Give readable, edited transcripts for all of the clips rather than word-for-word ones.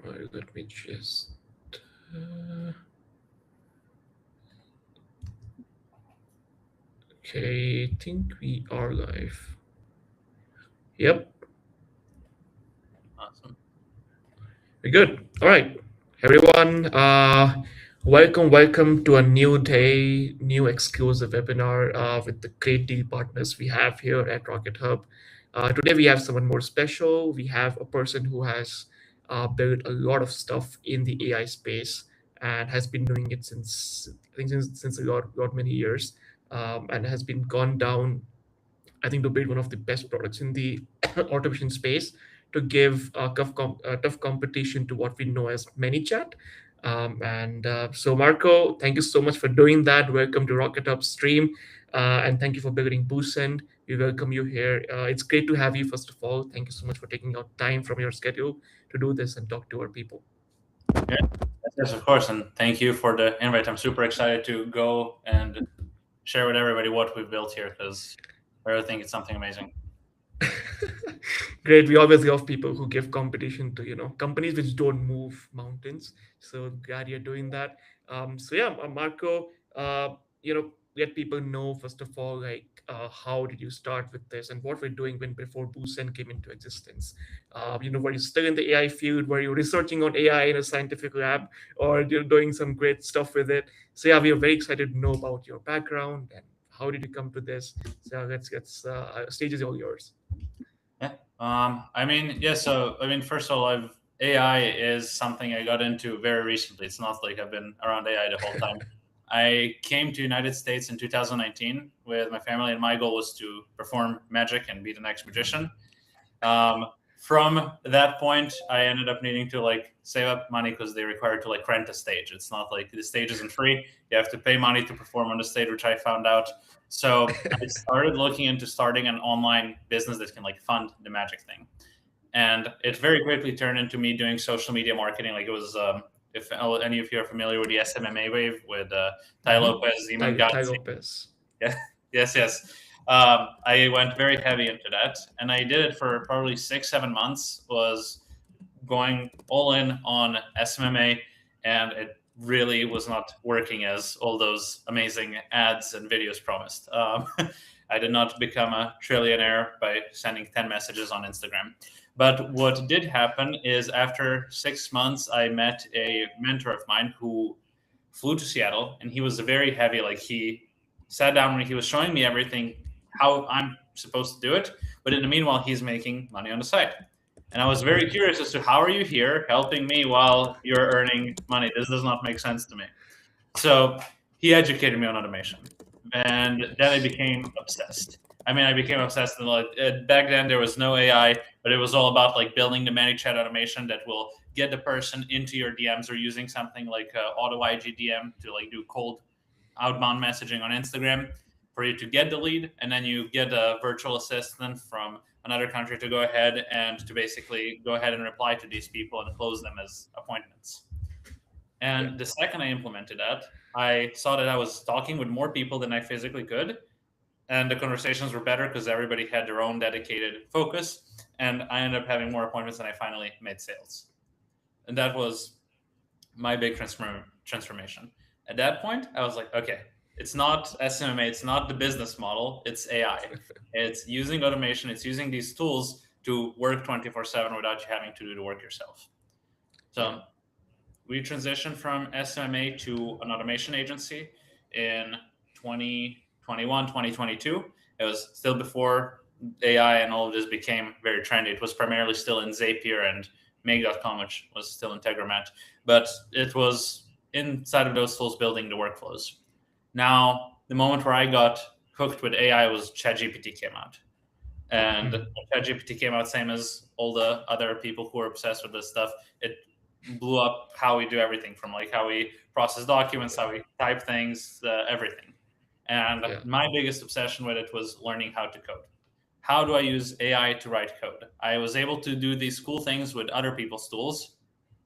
right, let me just. Uh, okay, I think we are live. Yep, Awesome. we're good. All right, everyone. Welcome to a new day, new exclusive webinar with the great deal partners we have here at Rocket Hub. Today we have someone more special. We have a person who has built a lot of stuff in the AI space and has been doing it since I think since a lot many years, and has been gone down I think to build one of the best products in the automation space to give tough competition to what we know as ManyChat. So, Marco, thank you so much for doing that. Welcome to Rocket Up Stream, and thank you for building BooSend. We welcome you here. It's great to have you, first of all. Thank you so much for taking out time from your schedule to do this and talk to our people. Yeah, yes, of course, and thank you for the invite. I'm super excited to go and share with everybody what we've built here because I really think it's something amazing. Great. We always love people who give competition to companies which don't move mountains. So glad you're doing that. Marco, let people know first of all, like how did you start with this and what we're doing when before BooSend came into existence. Were you still in the AI field? Were you researching on AI in a scientific lab, or you're doing some great stuff with it? So yeah, we are very excited to know about your background and how did you come to this. So let's stage is all yours. Yeah. First of all, AI is something I got into very recently. It's not like I've been around AI the whole time. I came to United States in 2019 with my family, and my goal was to perform magic and be the next magician. From that point, I ended up needing to like save up money because they require to like rent a stage. It's not like the stage isn't free. You have to pay money to perform on the stage, which I found out. So I started looking into starting an online business that can like fund the magic thing. And it very quickly turned into me doing social media marketing. Like it was, if any of you are familiar with the SMMA wave with Ty Mm-hmm. Lopez, Zeman Ty Gotzi. Lopez. Yeah, yes. I went very heavy into that, and I did it for probably 6-7 months. Was going all in on SMMA, and it really was not working as all those amazing ads and videos promised. I did not become a trillionaire by sending 10 messages on Instagram. But what did happen is after 6 months, I met a mentor of mine who flew to Seattle, and he was very heavy. Like he sat down when he was showing me everything, how I'm supposed to do it. But in the meanwhile, he's making money on the side. And I was very curious as to how are you here helping me while you're earning money? This does not make sense to me. So he educated me on automation, and then I became obsessed. I became obsessed. And like back then, there was no AI, but it was all about like building the ManyChat automation that will get the person into your DMs or using something like Auto IGDM to like do cold outbound messaging on Instagram for you to get the lead, and then you get a virtual assistant from another country to go ahead and to basically go ahead and reply to these people and close them as appointments. Yeah. And the second I implemented that, I saw that I was talking with more people than I physically could. And the conversations were better because everybody had their own dedicated focus. And I ended up having more appointments and I finally made sales. And that was my big transformation. At that point, I was like, okay, it's not SMMA, it's not the business model, it's AI. It's using automation, it's using these tools to work 24/7 without you having to do the work yourself. Yeah. So we transitioned from SMMA to an automation agency in 2021, 2022. It was still before AI and all of this became very trendy. It was primarily still in Zapier and Make.com, which was still in Tegromat, but it was inside of those tools building the workflows. Now, the moment where I got hooked with AI was ChatGPT came out. And Mhm. ChatGPT came out, same as all the other people who are obsessed with this stuff. It blew up how we do everything from like how we process documents, how we type things, everything. And Yeah. my biggest obsession with it was learning how to code. How do I use AI to write code? I was able to do these cool things with other people's tools.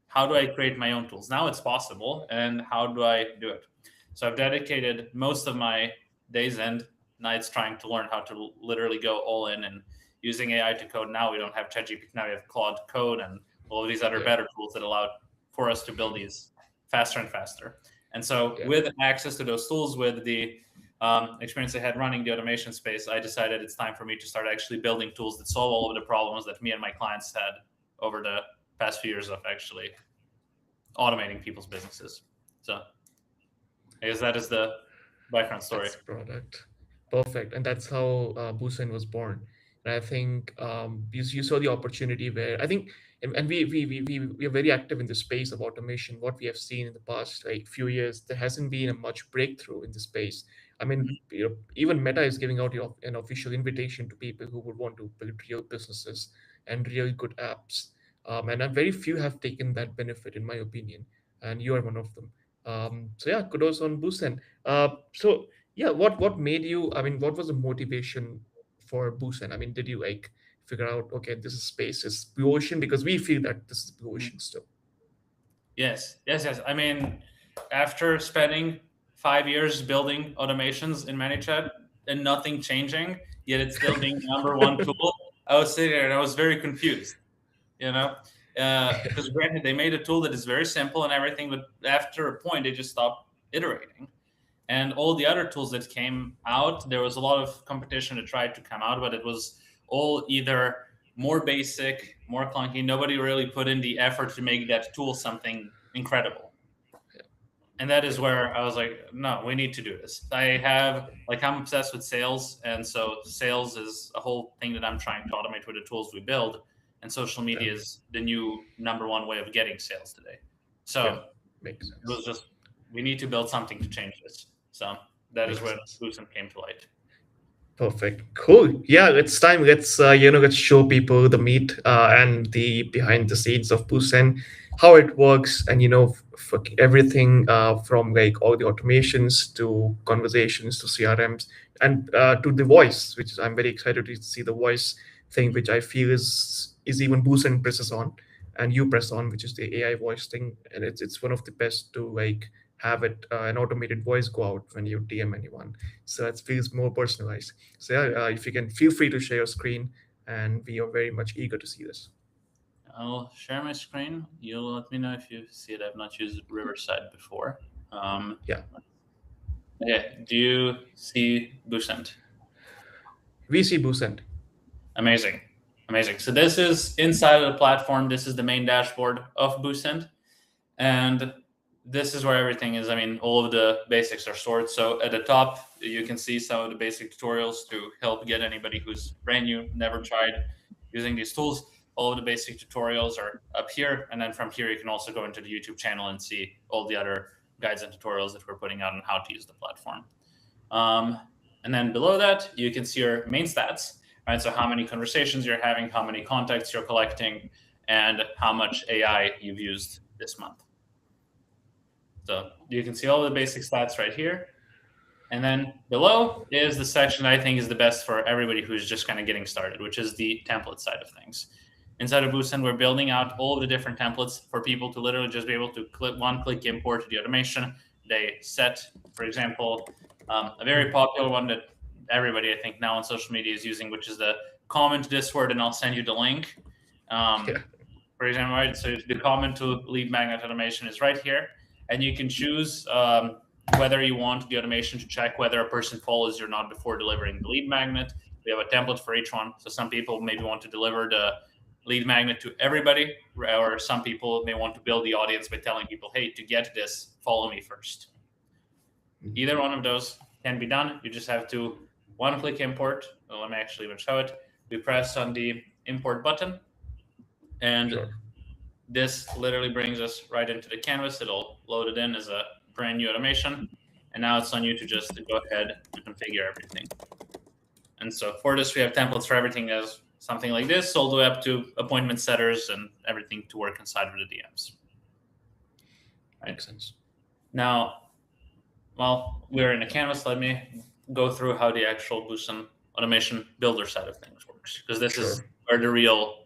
How do I create my own tools? Now it's possible. And how do I do it? So I've dedicated most of my days and nights trying to learn how to literally go all in and using AI to code. Now we don't have ChatGPT. Now we have Claude Code and all of these other Yeah. better tools that allowed for us to build these faster and faster. And so, Yeah. with access to those tools, with the experience I had running the automation space, I decided it's time for me to start actually building tools that solve all of the problems that me and my clients had over the past few years of actually automating people's businesses. So, I guess that is the background story. That's the product. Perfect. And that's how BooSend was born. And I think you saw the opportunity where I think, and we are very active in the space of automation. What we have seen in the past like few years, there hasn't been a much breakthrough in the space. I mean, Mhm. even Meta is giving out an official invitation to people who would want to build real businesses and real good apps. And very few have taken that benefit, in my opinion. And you are one of them. So yeah, kudos on BooSend. So yeah, what made you? I mean, what was the motivation for BooSend? I mean, did you like figure out, okay, this is space, is blue ocean, because we feel that this is blue ocean still. Yes, yes, yes. I mean, after spending 5 years building automations in ManyChat and nothing changing, yet it's still being the number one tool, I was sitting there and I was very confused, you know? Because granted, they made a tool that is very simple and everything, but after a point, they just stopped iterating. And all the other tools that came out, there was a lot of competition that tried to come out, but it was all either more basic, more clunky. Nobody really put in the effort to make that tool something incredible. And that is Yeah, where I was like, no, we need to do this. I'm obsessed with sales. And so sales is a whole thing that I'm trying to automate with the tools we build. And social yeah, media is the new number one way of getting sales today. yeah. So Makes it was sense. just, we need to build something to change this. So that is Makes where sense. BooSend came to light. Perfect. Cool. Yeah, it's time. Let's show people the meat and the behind the scenes of Puss and how it works, and for everything from like all the automations to conversations to CRMs and to the voice, which is I'm very excited to see the voice thing, which I feel is even Boost and presses on, and you press on, which is the AI voice thing, and it's one of the best to like have it an automated voice go out when you DM anyone, so it feels more personalized. So yeah, if you can, feel free to share your screen, and we are very much eager to see this. I'll share my screen. You'll let me know if you see it. I've not used Riverside before. Um, Yeah, yeah, do you see BooSend? we see BooSend. Amazing. Amazing. So this is inside of the platform. This is the main dashboard of BooSend. And this is where everything is. I mean, all of the basics are stored. So at the top, you can see some of the basic tutorials to help get anybody who's brand new, never tried using these tools. All of the basic tutorials are up here. And then from here, you can also go into the YouTube channel and see all the other guides and tutorials that we're putting out on how to use the platform. Um, and then below that, you can see your main stats, right? So how many conversations you're having, how many contacts you're collecting, and how much AI you've used this month. So you can see all the basic stats right here. And then below is the section I think is the best for everybody who's just kind of getting started, which is the template side of things. Inside of BooSend, we're building out all of the different templates for people to literally just be able to click import to the automation. They set, for example, a very popular one that everybody I think now on social media is using, which is the comment this word and I'll send you the link. Um, Yeah, for example, right? So the comment to lead magnet automation is right here, and you can choose whether you want the automation to check whether a person follows you or not before delivering the lead magnet. We have a template for each one. So some people maybe want to deliver the lead magnet to everybody, or some people may want to build the audience by telling people, hey, to get this, follow me first. Either one of those can be done. You just have to one click import. Well, let me actually even show it. We press on the import button, and sure. this literally brings us right into the canvas. It'll load it in as a brand new automation. And now it's on you to just go ahead and configure everything. And so for this, we have templates for everything as something like this, all the way up to appointment setters and everything to work inside of the DMs. Right. Makes sense. Now, while we're in the canvas, let me go through how the actual BooSend automation builder side of things works, because this is Sure. where the real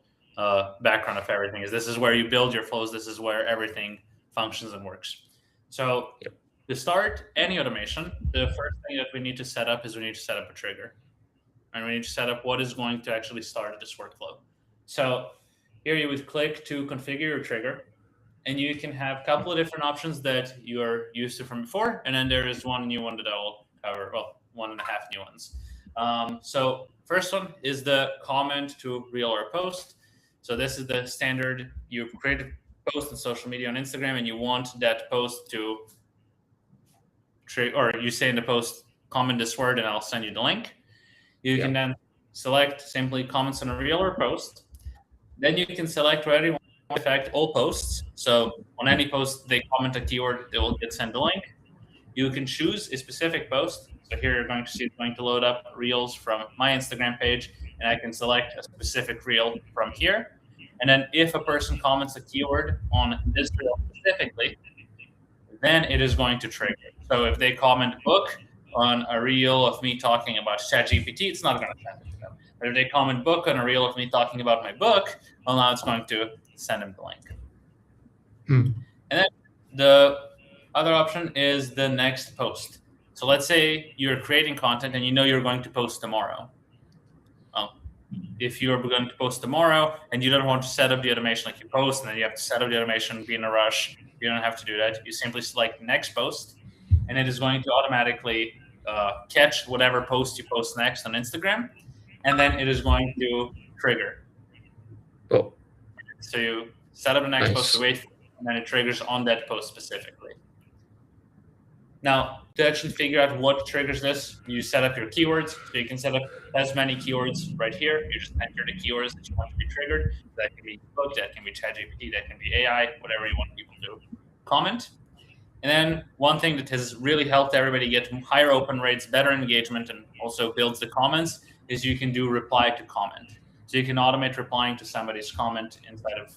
background of everything is. This is where you build your flows. This is where everything functions and works. So Yep. to start any automation, the first thing that we need to set up is we need to set up a trigger. And we need to set up what is going to actually start this workflow. So Here you would click to configure your trigger, and you can have a couple of different options that you're used to from before, and then there is one new one that I will cover. Well, one and a half new ones. So first one is the comment to reel or post. So this is the standard. You create a post on social media on Instagram, and you want that post to or you say in the post, comment this word, and I'll send you the link. You can then select simply comments on a reel or post. Then you can select whether you want to affect all posts. So on any post they comment a keyword, they will get sent the link. You can choose a specific post. So here you're going to see it's going to load up reels from my Instagram page, and I can select a specific reel from here. And then if a person comments a keyword on this reel specifically, then it is going to trigger. So if they comment book on a reel of me talking about ChatGPT, it's not going to send it to them. But if they comment book on a reel of me talking about my book, well, now it's going to send them the link. And then the other option is the next post. So let's say you're creating content and you know you're going to post tomorrow. If you're going to post tomorrow and you don't want to set up the automation like you post, and then you have to set up the automation, be in a rush, you don't have to do that. You simply select next post, and it is going to automatically catch whatever post you post next on Instagram, and then it is going to trigger. Oh. So you set up the next post to wait for it, and then it triggers on that post specifically. Now, to actually figure out what triggers this, you set up your keywords. So you can set up as many keywords right here. You just enter the keywords that you want to be triggered. That can be book, that can be ChatGPT, that can be AI, whatever you want people to comment. And then one thing that has really helped everybody get higher open rates, better engagement, and also builds the comments is you can do reply to comment. So you can automate replying to somebody's comment inside of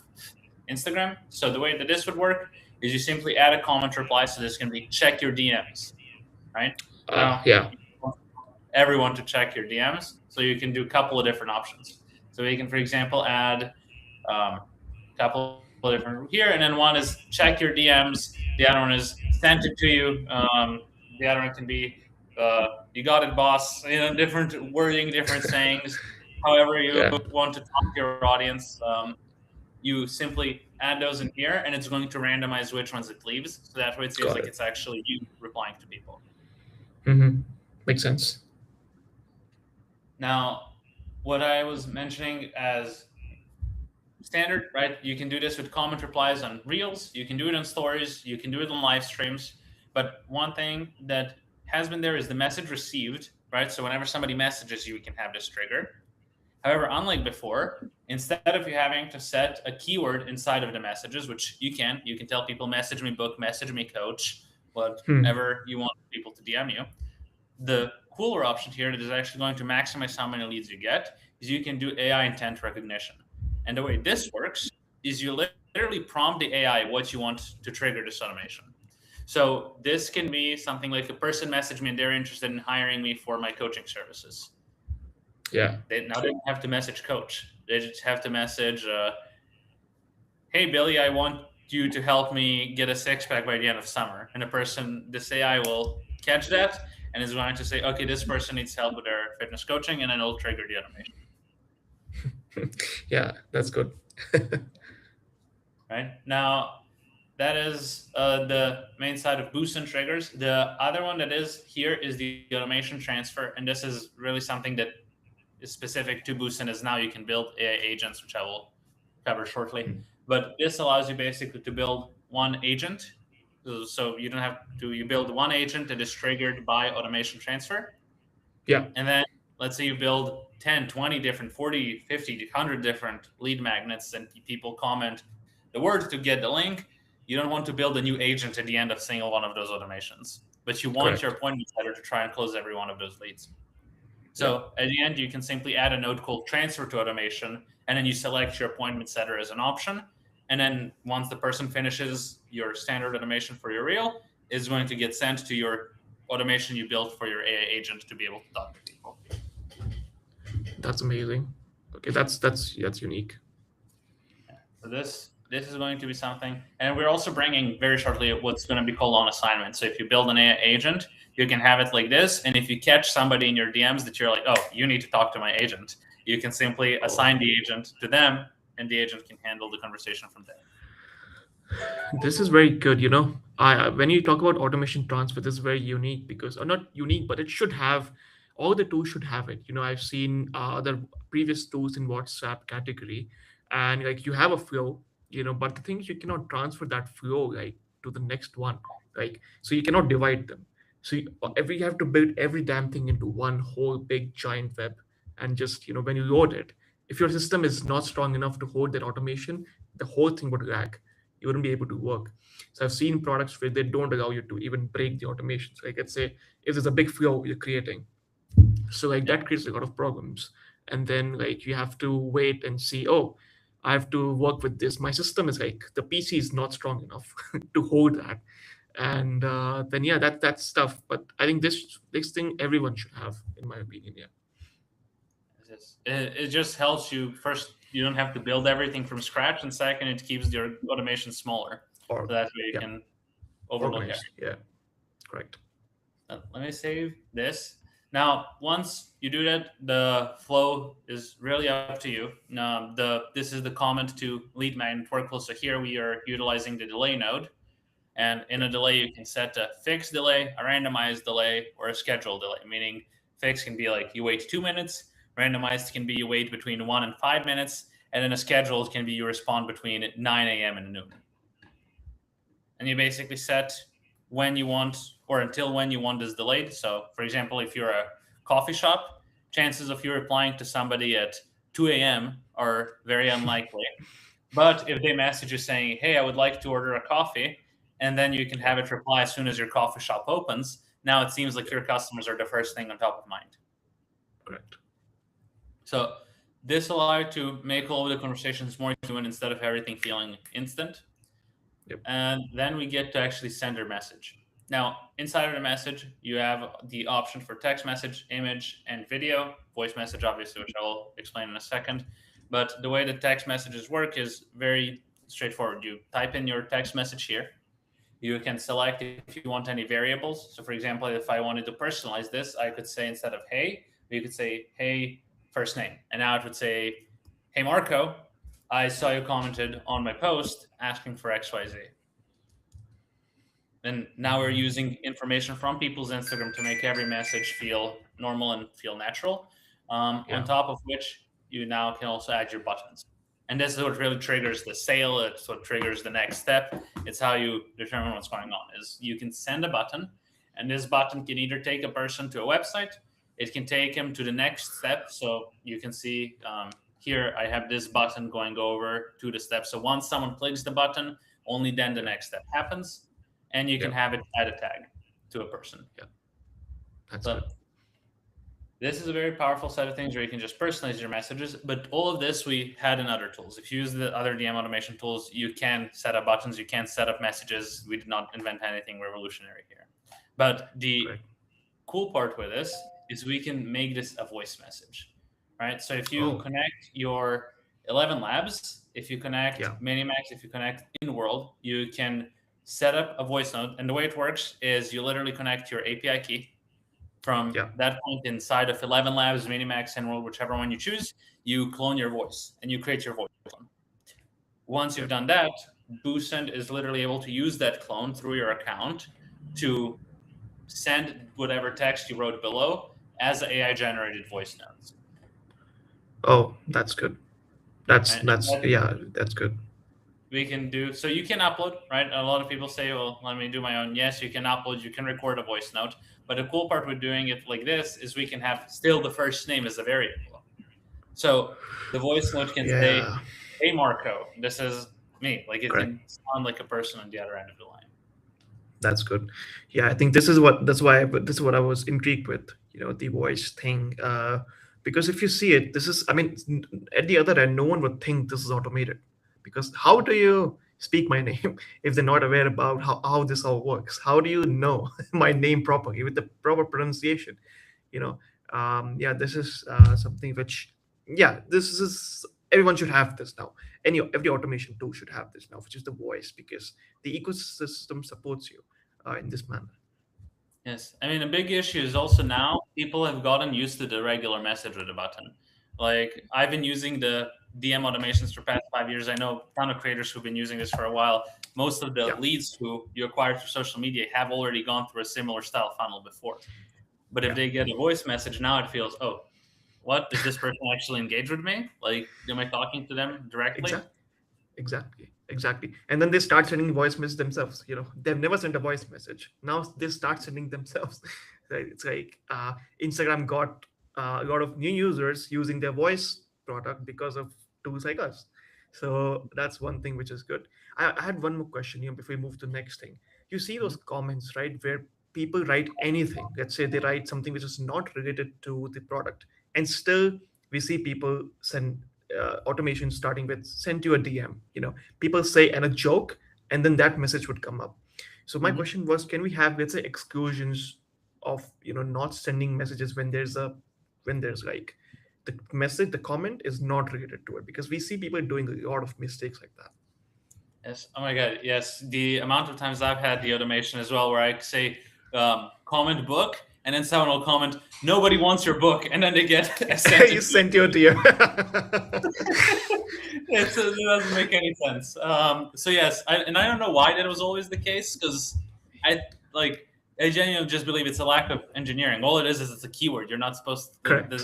Instagram. So the way that this would work is you simply add a comment reply. So this can be check your DMs, right? Now, Yeah. you want everyone to check your DMs. So you can do a couple of different options. So you can, for example, add a couple of different here. And then one is check your DMs. The other one is sent it to you. The other one can be you got it, boss. Different wording, different sayings. However you want to talk to your audience, you simply add those in here, and it's going to randomize which ones it leaves. So that way it feels like it's actually you replying to people. Makes sense. Now, what I was mentioning as standard, right? You can do this with comment replies on Reels. You can do it on stories. You can do it on live streams. But one thing that has been there is the message received, right? So whenever somebody messages you, we can have this trigger. However, unlike before, instead of you having to set a keyword inside of the messages, which you can tell people, message me book, message me coach, whatever you want people to DM you. The cooler option here that is actually going to maximize how many leads you get is you can do AI intent recognition. And the way this works is you literally prompt the AI what you want to trigger this automation. So this can be something like a person messaged me and they're interested in hiring me for my coaching services. Yeah. They don't have to message coach. They just have to message, hey, Billy, I want you to help me get a six-pack by the end of summer. And this AI will catch that and is going to say, okay, this person needs help with their fitness coaching, and then it'll trigger the automation. Yeah, that's good. Right? Now, that is the main side of BooSend triggers. The other one that is here is the automation transfer. And this is really something that is specific to BooSend, is now you can build AI agents, which I will cover shortly. But this allows you basically to build one agent. So you don't have to, you build one agent that is triggered by automation transfer. Yeah. And then let's say you build 10, 20 different, 40, 50, 100 different lead magnets, and people comment the words to get the link. You don't want to build a new agent at the end of single one of those automations, but you want your appointment setter to try and close every one of those leads. So at the end, you can simply add a node called transfer to automation, and then you select your appointment setter as an option. And then once the person finishes your standard automation for your reel, is going to get sent to your automation you built for your AI agent to be able to talk to people. That's amazing. Okay, that's unique. So this is going to be something, and we're also bringing very shortly what's going to be called on assignment. So if you build an AI agent, you can have it like this, and if you catch somebody in your DMs that you're like, oh, you need to talk to my agent, you can simply assign the agent to them, and the agent can handle the conversation from there. This is very good. When you talk about automation transfer, this is very unique because, or not unique, but it should have, all the tools should have it. I've seen other previous tools in WhatsApp category, and like you have a flow, but the thing is you cannot transfer that flow like to the next one, like so you cannot divide them. So you have to build every damn thing into one whole big giant web, and just when you load it, if your system is not strong enough to hold that automation, the whole thing would lag. You wouldn't be able to work. So I've seen products where they don't allow you to even break the automation. So like let's say if there's a big flow you're creating, so like Yeah. that creates a lot of problems. And then like you have to wait and see, oh, I have to work with this. My system is like the PC is not strong enough to hold that. And then yeah, that's stuff. But I think this thing everyone should have, in my opinion. Yeah. It just helps you first. You don't have to build everything from scratch, and second, it keeps your automation smaller, Or so that way you yeah, can overlook everything. organized. Yeah, correct. Let me save this. Now, once you do that, the flow is really up to you. This is the comment to lead magnet workflow. So here we are utilizing the delay node, and in Yeah, a delay, you can set a fixed delay, a randomized delay, or a scheduled delay. Meaning, fixed can be like you wait 2 minutes, randomized can be you wait between 1 and 5 minutes, and then a scheduled can be you respond between 9 a.m. and noon. And you basically set when you want or until when you want is delayed. So, for example, if you're a coffee shop, chances of you replying to somebody at 2 a.m. are very unlikely. But if they message you saying, hey, I would like to order a coffee, and then you can yeah, have it reply as soon as your coffee shop opens, now it seems like yeah, your customers are the first thing on top of mind. correct. So this allows you to make all of the conversations more human instead of everything feeling instant. Yep. And then we get to actually send our message. Now, inside of the message, you have the option for text message, image, and video, voice message, obviously, which I'll explain in a second. But the way the text messages work is very straightforward. You type in your text message here. You can select if you want any variables. So, for example, if I wanted to personalize this, I could say instead of hey, you could say hey, first name. And now it would say, hey, Marco, I saw you commented on my post asking for XYZ. And now we're using information from people's Instagram to make every message feel normal and feel natural. On Yeah, top of which, you now can also add your buttons. And this is what really triggers the sale. It's what triggers the next step. It's how you determine what's going on. Is you can send a button, and this button can either take a person to a website, it can take him to the next step. So you can see here I have this button going over to the step. So once someone clicks the button, only then the yeah, next step happens, and you yeah, can have it add a tag to a person. yeah. That's So good. this is a very powerful set of things where you can just personalize your messages. But all of this we had in other tools. If you use the other DM automation tools, you can set up buttons, you can set up messages. We did not invent anything revolutionary here. But the Correct. cool part with this is we can make this a voice message, right? So if you Oh, connect your 11 labs, if you connect yeah, Minimax, if you connect InWorld, you can set up a voice note. And the way it works is you literally connect your API key. From yeah, that point inside of 11 labs, Minimax, InWorld, whichever one you choose, you clone your voice and you create your voice clone. Once yeah. you've done that, BooSend is literally able to use that clone through your account to send whatever text you wrote below as AI generated voice notes. Oh, that's good. That's Right? And that's that yeah, that's good. we can do so you can upload, right? A lot of people say, well, let me do my own. Yes, you can upload, you can record a voice note. But the cool part with doing it like this is we can have still the first name as a variable. So the voice note can say, Yeah, hey Marco, this is me. Like it correct. can sound like a person on the other end of the line. That's good. Yeah, I think this is what I was intrigued with. The voice thing. Because if you see it, this is. I mean, at the other end, no one would think this is automated. Because how do you speak my name if they're not aware about how this all works? How do you know my name properly with the proper pronunciation? you know yeah, this is something which, yeah, this is, everyone should have this now. Every automation tool should have this now, which is the voice, because the ecosystem supports you in this manner. Yes, I mean a big issue is also now people have gotten used to the regular message with a button. Like I've been using the DM automations for past 5 years. I know a ton of creators who've been using this for a while. Most of the Yeah, leads who you acquire through social media have already gone through a similar style funnel before. But if yeah. they get a voice message, now it feels, oh, what? Is this person actually engaged with me? Like, am I talking to them directly? Exactly. Exactly. And then they start sending voice messages themselves. They've never sent a voice message. Now they start sending themselves. Right? It's like Instagram got a lot of new users using their voice product because of tools like us. So that's one thing which is good. I had one more question, before we move to the next thing. You see those Mhm. comments, right, where people write anything. Let's say they write something which is not related to the product, and still we see people send automation starting with send you a DM. People say and a joke, and then that message would come up. So my Mhm. question was, can we have, let's say, exclusions of not sending messages when there's like the comment is not related to it, because we see people doing a lot of mistakes like that. Yes. Oh my God. Yes. The amount of times I've had the automation as well, where I say, comment book, and then someone will comment, nobody wants your book. And then they get sent You it. sent your DM. It doesn't make any sense. So yes, and I don't know why that was always the case, because I like I genuinely just believe it's a lack of engineering. All it is it's a keyword. You're not supposed to Correct.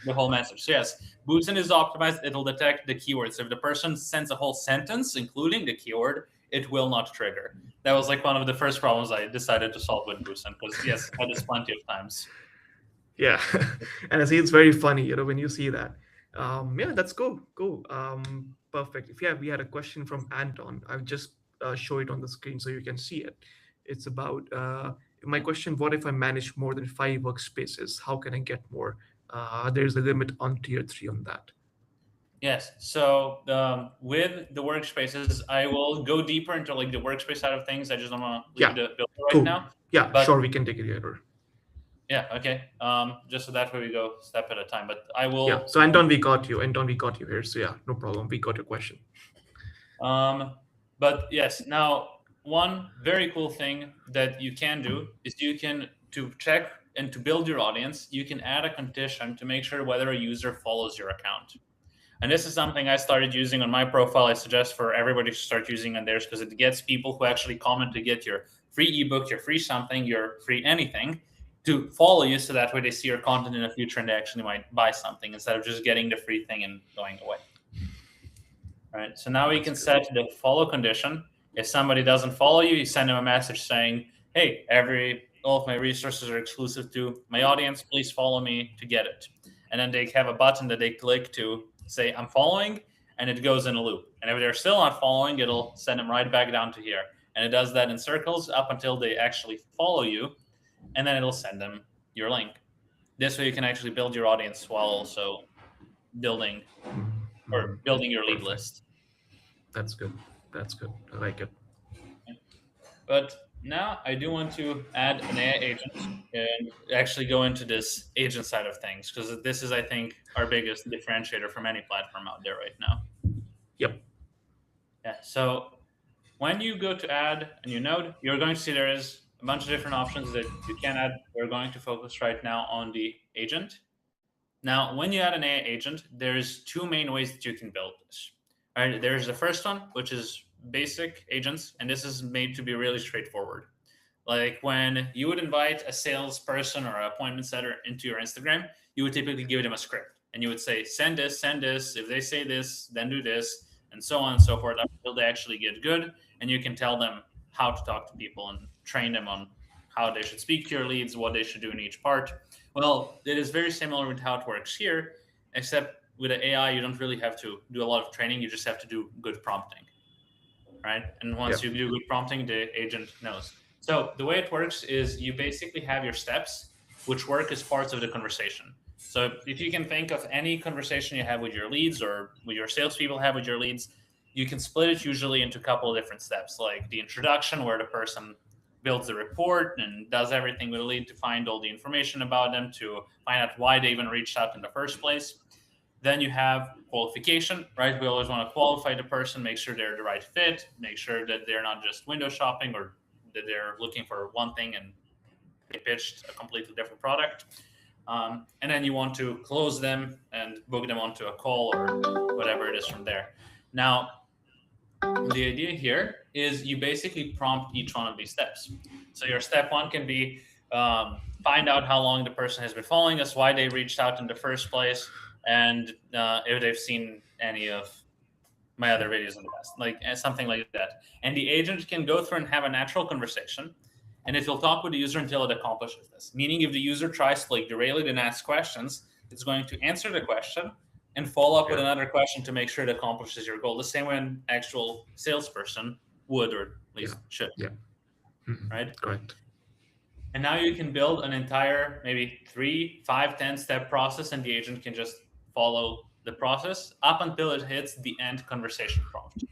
the whole message. So yes, BooSend is optimized. It'll detect the keyword. So if the person sends a whole sentence, including the keyword, it will not trigger. That was like one of the first problems I decided to solve with BooSend, because yes, I had this plenty of times. Yeah. And I see it's very funny, when you see that. Yeah, that's cool. Perfect. If we had a question from Anton, I'll just show it on the screen so you can see it. It's about my question: what if I manage more than 5 workspaces? How can I get more? There's a limit on tier 3 on that. Yes. So with the workspaces, I will go deeper into like the workspace side of things. I just don't want to leave Yeah, the builder right cool. now. Yeah, But sure, we can take it later. yeah, okay. Just so that way we go step at a time. But I Yeah. will. So Anton, we got you. Anton, we got you here. So yeah, no problem. We got your question. Um, but yes, now one very cool thing that you can do is you can to check and to build your audience. You can add a condition to make sure whether a user follows your account. And this is something I started using on my profile. I suggest for everybody to start using on theirs, because it gets people who actually comment to get your free ebook, your free something, your free anything, to follow you, so that way they see your content in the future and they actually might buy something instead of just getting the free thing and going away. Right. So now we That's can good. set the follow condition. If somebody doesn't follow you, you send them a message saying, "Hey, all of my resources are exclusive to my audience. Please follow me to get it." And then they have a button that they click to say, "I'm following," and it goes in a loop. And if they're still not following, it'll send them right back down to here. And it does that in circles up until they actually follow you, and then it'll send them your link. This way, you can actually build your audience while also building building your lead Perfect. list. That's good. That's good. I like it. But now I do want to add an AI agent and actually go into this agent side of things, because this is, I think, our biggest differentiator from any platform out there right now. Yep. Yeah. So when you go to add a new node, you're going to see there is a bunch of different options that you can add. We're going to focus right now on the agent. Now, when you add an AI agent, there's two main ways that you can build this. All right, there's the first one, which is basic agents, and this is made to be really straightforward. Like when you would invite a salesperson or an appointment setter into your Instagram, you would typically give them a script, and you would say, send this, send this. If they say this, then do this, and so on and so forth until they actually get good. And you can tell them how to talk to people and train them on how they should speak to your leads, what they should do in each part. Well, it is very similar with how it works here, except with the AI, you don't really have to do a lot of training. You just have to do good prompting, right? And once Yep. you do good prompting, the agent knows. So the way it works is you basically have your steps, which work as parts of the conversation. So if you can think of any conversation you have with your leads or with your salespeople have with your leads, you can split it usually into a couple of different steps, like the introduction, where the person builds the report and does everything with a lead to find all the information about them, to find out why they even reached out in the first place. Then you have qualification, right? We always want to qualify the person, make sure they're the right fit, make sure that they're not just window shopping or that they're looking for one thing and they pitched a completely different product. and then you want to close them and book them onto a call or whatever it is from there. Now, the idea here is you basically prompt each one of these steps. So your step one can be find out how long the person has been following us, why they reached out in the first place, and if they've seen any of my other videos in the past, like something like that. And the agent can go through and have a natural conversation, and it will talk with the user until it accomplishes this. Meaning, if the user tries to like derail it and ask questions, it's going to answer the question and follow up with Yeah. another question to make sure it accomplishes your goal. The same way an actual salesperson would, or at Yeah. least should, Yeah. Mhm. right? Correct. And now you can build an entire maybe 3, 5, 10 step process, and the agent can just follow the process up until it hits the end conversation prompt.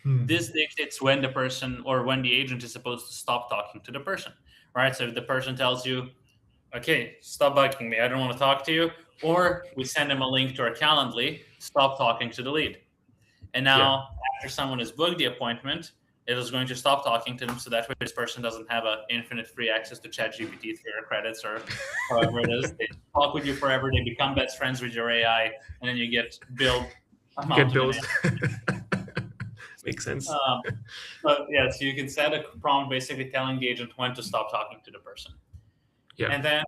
Hmm. This dictates when the person or when the agent is supposed to stop talking to the person, right? So if the person tells you, okay, stop bugging me, I don't want to talk to you, or we send them a link to our Calendly, stop talking to the lead. And Yeah. now, after someone has booked the appointment, it is going to stop talking to them, so that way this person doesn't have an infinite free access to ChatGPT through your credits or however it is. They talk with you forever, they become best friends with your AI, and then you get billed Get amount of an. bills. Makes sense. Um, but yeah, so you can set a prompt basically telling the agent when to stop talking to the person. Yeah. And then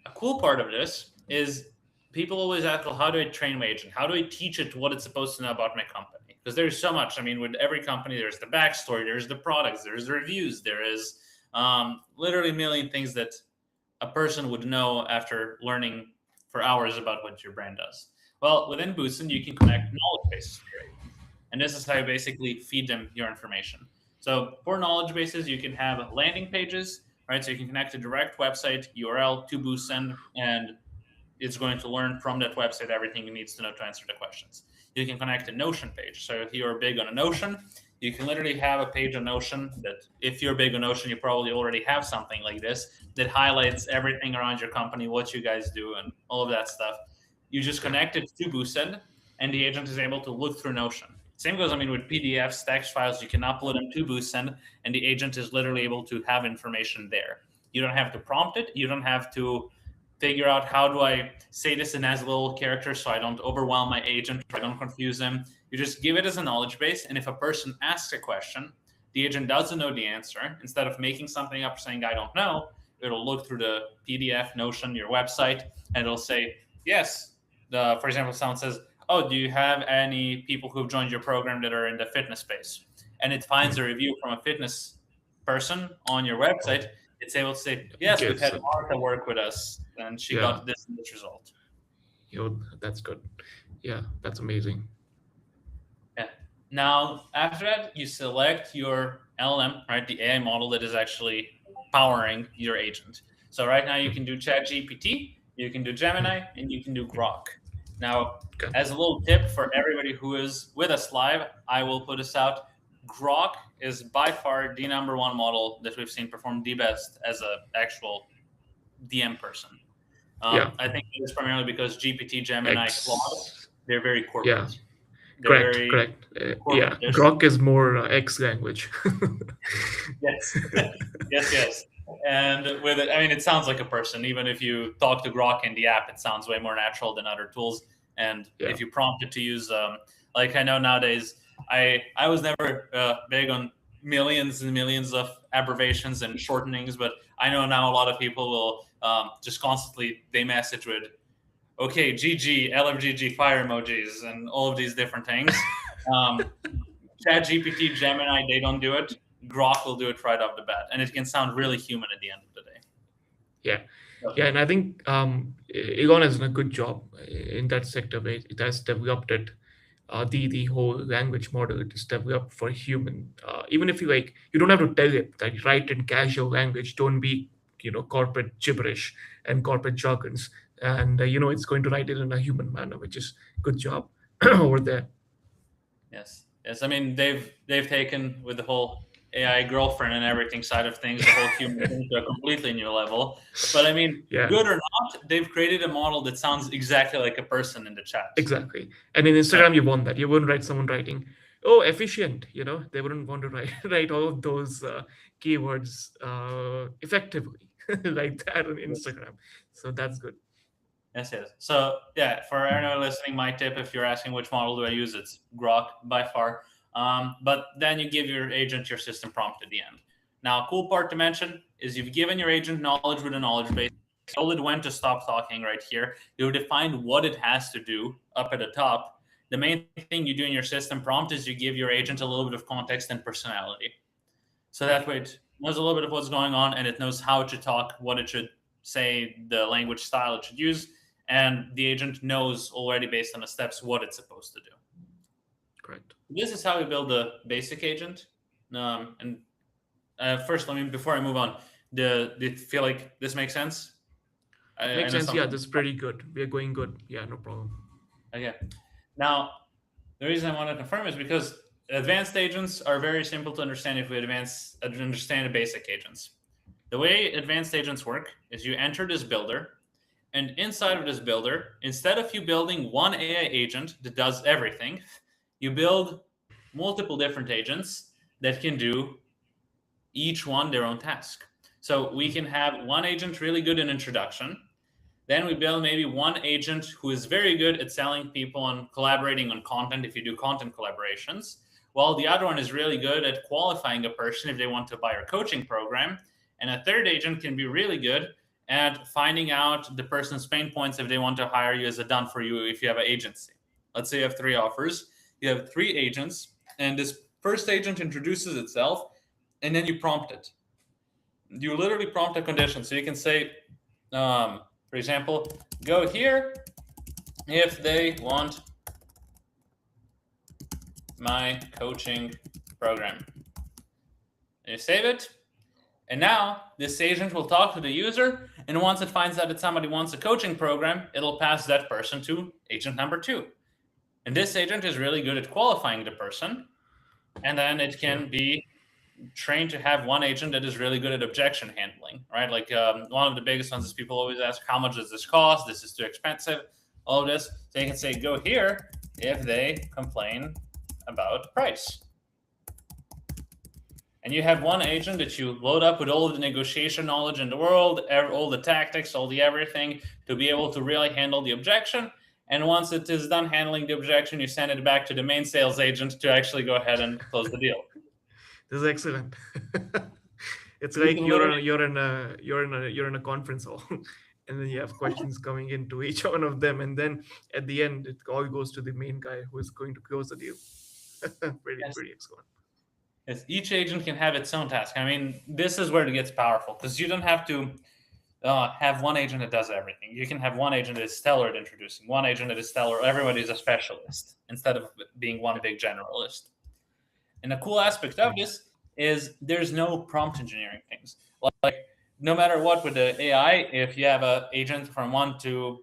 a cool part of this is people always ask, well, how do I train my agent? How do I teach it what it's supposed to know about my company? Because there's so much. I mean, with every company, there's the backstory, there's the products, there's the reviews, there is literally a million things that a person would know after learning for hours about what your brand does. Well, within BooSend, you can connect knowledge bases to your agent. And this is how you basically feed them your information. So for knowledge bases, you can have landing pages, right? So you can connect a direct website URL to BooSend, and it's going to learn from that website everything it needs to know to answer the questions. You can connect a Notion page. So if you're big on a Notion, you can literally have a page on Notion that, if you're big on Notion, you probably already have something like this that highlights everything around your company, what you guys do, and all of that stuff. You just Yeah. connect it to BooSend, and the agent is able to look through Notion. Same goes, I mean, with PDFs, text files, you can upload them to BooSend, and the agent is literally able to have information there. You don't have to prompt it. You don't have to figure out how do I say this in as little characters so I don't overwhelm my agent, or I don't confuse them. You just give it as a knowledge base, and if a person asks a question, the agent doesn't know the answer. Instead of making something up saying I don't know, it'll look through the PDF, Notion, your website, and it'll say yes. For example, someone says, "Oh, do you have any people who've joined your program that are in the fitness space?" And it finds a review from a fitness person on your Oh, website. It's able to say, "Yes, we've gives had it. Martha work with us, and she Yeah. got this and this result." That's good. Yeah, that's amazing. Yeah. Now, after that, you select your LLM, right? The AI model that is actually powering your agent. So right now you can do ChatGPT, you can do Gemini, and you can do Grok. Now, Okay. as a little tip for everybody who is with us live, I will put this out. Grok is by far the number one model that we've seen perform the best as an actual DM person. Yeah. I think it is primarily because GPT, Gemini, Claude, X. they're very Yeah. corporate. They're Correct. very Correct. Yeah. corporate. Grok is more X language. Yes, yes, yes. And with it, I mean, it sounds like a person. Even if you talk to Grok in the app, it sounds way more natural than other tools. And Yeah. if you prompt it to use, like I know nowadays, I was never big on millions and millions of abbreviations and shortenings, but I know now a lot of people will just constantly they message with, okay, GG, LFGG, fire emojis, and all of these different things. Um, Chat GPT, Gemini, they don't do it. Grok will do it right off the bat, and it can sound really human at the end of the day. Yeah. So, Yeah, and I think Elon has done a good job in that sector where it has developed it. The whole language model is developed for human. Even if you like, you don't have to tell it that write in casual language. Don't be corporate gibberish and corporate jargons. And it's going to write it in a human manner, which is good job over there. yes, yes. I mean, they've taken with the whole AI girlfriend and everything side of things, the whole human thing to a completely new level. But I mean, Yeah. good or not, they've created a model that sounds exactly like a person in the chat. Exactly. And in Yeah. Instagram, you want that. You wouldn't write someone writing, oh, efficient. They wouldn't want to write write all of those keywords effectively. like that on Instagram. So that's good. Yes, yes. So yeah, for anyone listening, my tip, if you're asking which model do I use, it's Grok by far. But then you give your agent your system prompt at the end. Now, a cool part to mention is you've given your agent knowledge with a knowledge base. You told it when to stop talking right here. You defined what it has to do up at the top. The main thing you do in your system prompt is you give your agent a little bit of context and personality. So that Right. way it knows a little bit of what's going on and it knows how it should talk, what it should say, the language style it should use, and the agent knows already based on the steps what it's supposed to do. Correct. This is how we build the basic agent. And first, let me before I move on, do you feel like this makes sense? I Makes know sense. Yeah, something. this is pretty good. We are going good. Yeah, no problem. Okay. Now, the reason I want to confirm is because advanced agents are very simple to understand if we understand the basic agents. The way advanced agents work is you enter this builder, and inside of this builder, instead of you building one AI agent that does everything, you build multiple different agents that can do each one their own task. So we can have one agent really good in introduction. Then we build maybe one agent who is very good at selling people and collaborating on content if you do content collaborations, while the other one is really good at qualifying a person if they want to buy our coaching program. And a third agent can be really good at finding out the person's pain points if they want to hire you as a done for you if you have an agency. Let's say you have three offers, you have three agents, and this first agent introduces itself, and then you prompt it. You literally prompt a condition. So you can say, for example, go here if they want my coaching program. And you save it. And now this agent will talk to the user. And once it finds out that somebody wants a coaching program, it'll pass that person to agent number two. And this agent is really good at qualifying the person. And then it Yeah. can be trained to have one agent that is really good at objection handling, right? Like one of the biggest ones is people always ask, how much does this cost? This is too expensive, all of this. So you can say, go here if they complain about price. And you have one agent that you load up with all of the negotiation knowledge in the world, all the tactics, all the everything to be able to really handle the objection. And once it is done handling the objection, you send it back to the main sales agent to actually go ahead and close the deal. This is excellent. It's You like can literally you're in a conference hall, and then you have questions coming into each one of them, and then at the end it all goes to the main guy who is going to close the deal. Pretty excellent. yes, each agent can have its own task. I mean, this is where it gets powerful because you don't have to have one agent that does everything. You can have one agent that is stellar at introducing, one agent that is stellar. Everybody is a specialist instead of being one big generalist. And the cool aspect of this is there's no prompt engineering things. Like no matter what with the AI, if you have an agent from 1 to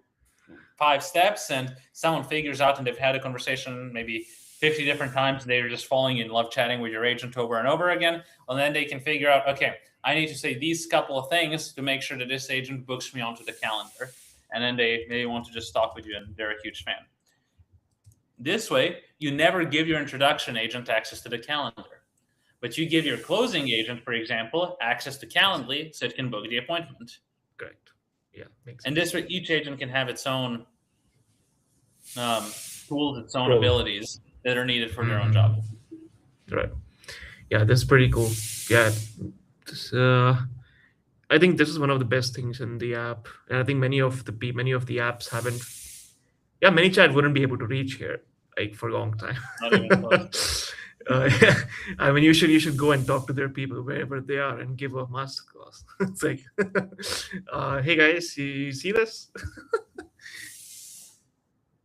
5 steps and someone figures out and they've had a conversation maybe 50 different times and they're just falling in love chatting with your agent over and over again, well, then they can figure out, okay, I need to say these couple of things to make sure that this agent books me onto the calendar. And then they want to just talk with you and they're a huge fan. This way, you never give your introduction agent access to the calendar, but you give your closing agent, for example, access to Calendly so it can book the appointment. Correct. Yeah, makes And sense. this way, each agent can have its own um, tools, its own Role. abilities that are needed for their own Mhm. job. Right. Yeah, that's pretty cool. Yeah, this, I think this is one of the best things in the app, and I think many of the apps haven't. Yeah, ManyChat wouldn't be able to reach here like for a long time. Not even close. uh, I mean, you should go and talk to their people wherever they are and give a masterclass. It's like, hey guys, you see this?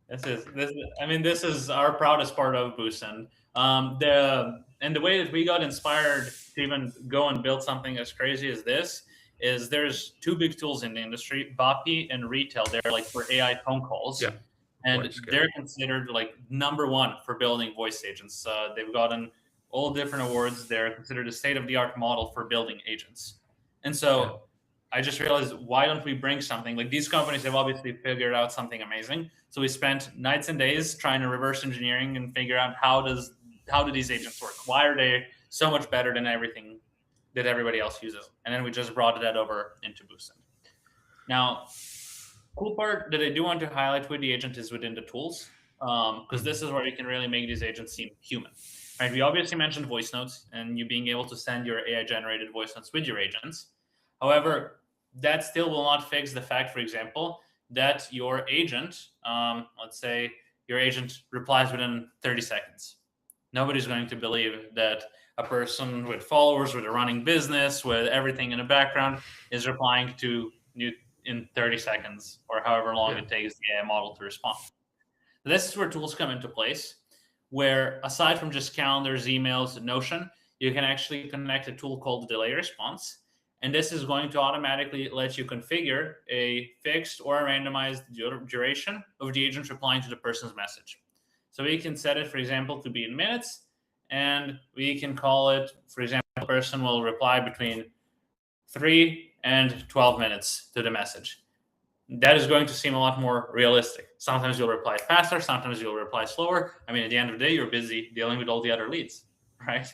This is our proudest part of BooSend. The way that we got inspired to even go and build something as crazy as this is there's two big tools in the industry, Boppy and Retail. They're like for AI phone calls, Yeah, and voice. they're considered like number one for building voice agents. They've gotten all different awards. They're considered a state of the art model for building agents. And Yeah, so I just realized, why don't we bring something like these companies have obviously figured out something amazing. So we spent nights and days trying to reverse engineering and figure out how do these agents work? Why are they so much better than everything that everybody else uses. And then we just brought that over into BooSend. Now, cool part that I do want to highlight with the agent is within the tools, because this is where you can really make these agents seem human. Right? We obviously mentioned voice notes and you being able to send your AI generated voice notes with your agents. However, that still will not fix the fact, for example, that your agent, let's say your agent replies within 30 seconds. Nobody's going to believe that a person with followers, with a running business, with everything in the background is replying to you in 30 seconds or however long Yeah. it takes the AI model to respond. This is where tools come into place, where aside from just calendars, emails, Notion, you can actually connect a tool called delay response. And this is going to automatically let you configure a fixed or a randomized duration of the agent replying to the person's message. So we can set it, for example, to be in minutes, and we can call it, for example, a person will reply between 3 and 12 minutes to the message. That is going to seem a lot more realistic. Sometimes you'll reply faster, sometimes you'll reply slower. I mean, at the end of the day, you're busy dealing with all the other leads, right?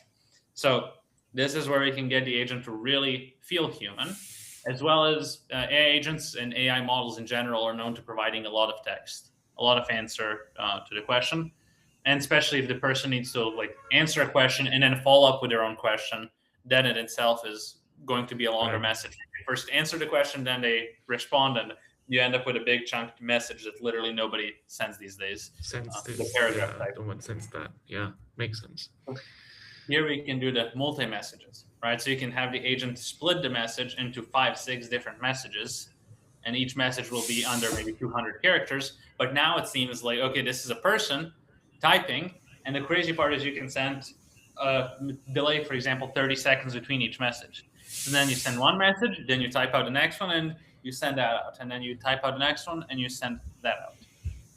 So this is where we can get the agent to really feel human, as well as AI agents and AI models in general are known to providing a lot of text, a lot of answer to the question. And especially if the person needs to like answer a question and then follow up with their own question, that in itself is going to be a longer Right. message. They first answer the question, then they respond, and you end up with a big chunk message that literally nobody sends these days. Sense The this. paragraph Yeah. type. No one sense that. Yeah. Makes sense. Here we can do the multi messages, right? So you can have the agent split the message into 5, 6 different messages, and each message will be under maybe 200 characters. But now it seems like, okay, this is a person typing, and the crazy part is you can send a delay, for example, 30 seconds between each message. So then you send one message, then you type out the next one, and you send that out, and then you type out the next one, and you send that out.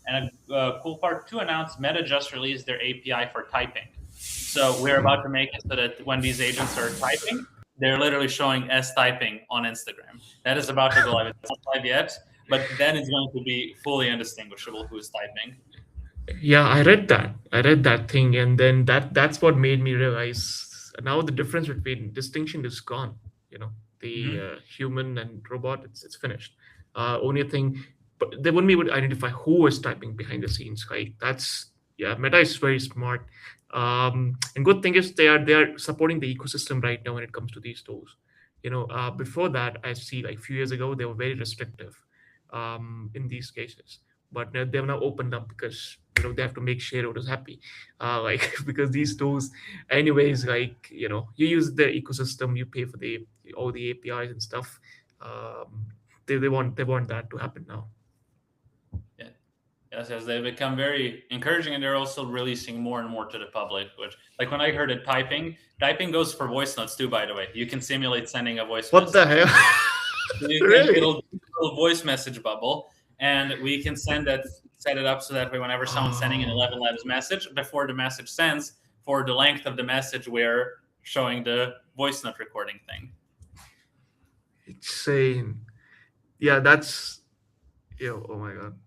And a cool part to announce, Meta just released their API for typing. So we're about to make it so that when these agents are typing, they're literally showing S typing on Instagram. That is about to go live. It's not live yet, but then it's going to be fully indistinguishable who's typing. Yeah, I read that. I read that thing, and then that's what made me realize now the difference between distinction is gone. You know, the Hmm. human and robot, it's finished. Only thing, but they wouldn't be able to identify who is typing behind the scenes, right? That's yeah, Meta is very smart. And good thing is they are supporting the ecosystem right now when it comes to these tools. Before that, I see like few years ago they were very restrictive in these cases, but they've now opened up because they have to make shareholders happy, like because these tools anyways, like you use the ecosystem, you pay for the all the APIs and stuff. um, they want that to happen now. Yeah. Yes, as they become very encouraging, and they're also releasing more and more to the public. Which, like when I heard it, typing goes for voice notes too. By the way, you can simulate sending a voice What the message. hell? You can Really? it'll do a little voice message bubble, and we can set it up so that way whenever someone's sending an Oh, 11 letters message, before the message sends, for the length of the message, we're showing the voice note recording thing. insane. Yeah, that's oh my god.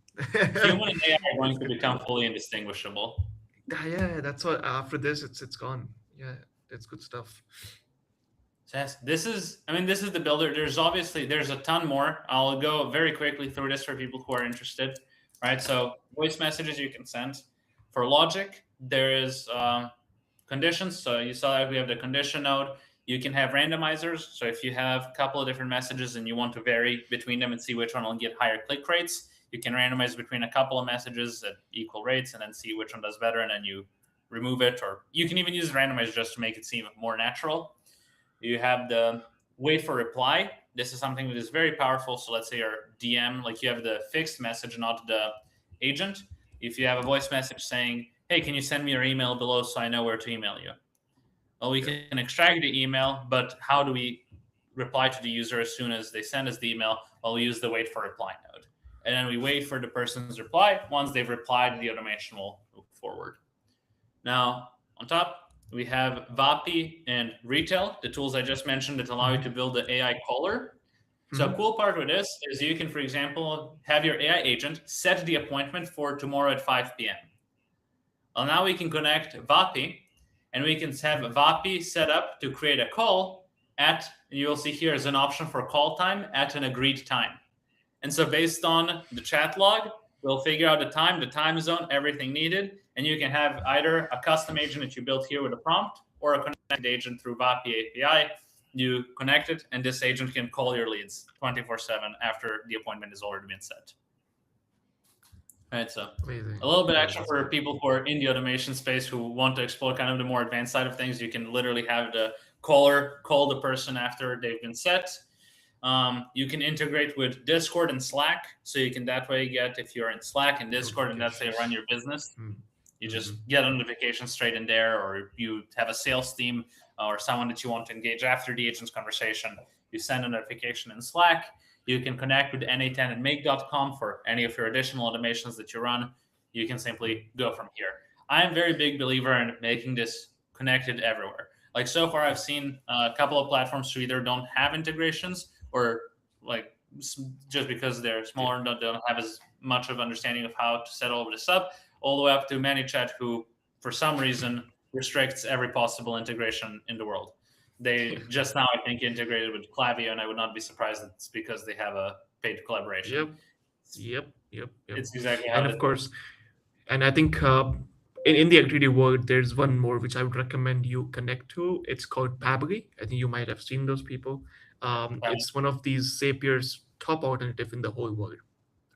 Human and AI are going It's to good. become fully indistinguishable. Yeah, that's what after this it's gone. Yeah, it's good stuff. So yes, this is the builder. There's a ton more. I'll go very quickly through this for people who are interested. Right. So voice messages you can send. For logic, there is conditions. So you saw that we have the condition node. You can have randomizers. So if you have a couple of different messages and you want to vary between them and see which one will get higher click rates, you can randomize between a couple of messages at equal rates and then see which one does better, and then you remove it. Or you can even use randomizer just to make it seem more natural. You have the wait for reply. This is something that is very powerful. So let's say your DM, like you have the fixed message, not the agent. If you have a voice message saying, hey, can you send me your email below so I know where to email you? Well, we Yeah. can extract the email, but how do we reply to the user as soon as they send us the email? Well, we use the wait for reply node. And then we wait for the person's reply. Once they've replied, the automation will move forward. Now, on top, we have VAPI and Retail, the tools I just mentioned that allow you to Mhm. build the AI caller. So a Mhm. cool part with this is you can, for example, have your AI agent set the appointment for tomorrow at 5 p.m. Well, now we can connect VAPI, and we can have VAPI set up to create a call you will see here is an option for call time at an agreed time. And so based on the chat log, we'll figure out the time zone, everything needed, and you can have either a custom agent that you built here with a prompt or a connected agent through VAPI API. You connect it, and this agent can call your leads 24/7 after the appointment has already been set. All right, so Amazing. a little bit Yeah, extra that's for good. people who are in the automation space who want to explore kind of the more advanced side of things. You can literally have the caller call the person after they've been set. You can integrate with Discord and Slack, so you can that way get, if you're in Slack and Discord and that's how you run Notifications. your business, you Mm-hmm. just get a notification straight in there, or you have a sales team or someone that you want to engage after the agent's conversation. You send a notification in Slack. You can connect with na10 and make.com for any of your additional automations that you run. You can simply go from here. I am a very big believer in making this connected everywhere. Like so far, I've seen a couple of platforms who either don't have integrations or like just because they're smaller and don't have as much of understanding of how to set all of this up, all the way up to ManyChat, who for some reason restricts every possible integration in the world. They just now, I think, integrated with Klaviyo, and I would not be surprised it's because they have a paid collaboration. Yep. Yep. It's exactly how And it of is. course, and I think in the activity world, there's one more which I would recommend you connect to. It's called Pabbly. I think you might have seen those people. It's one of these Zapier's top alternative in the whole world,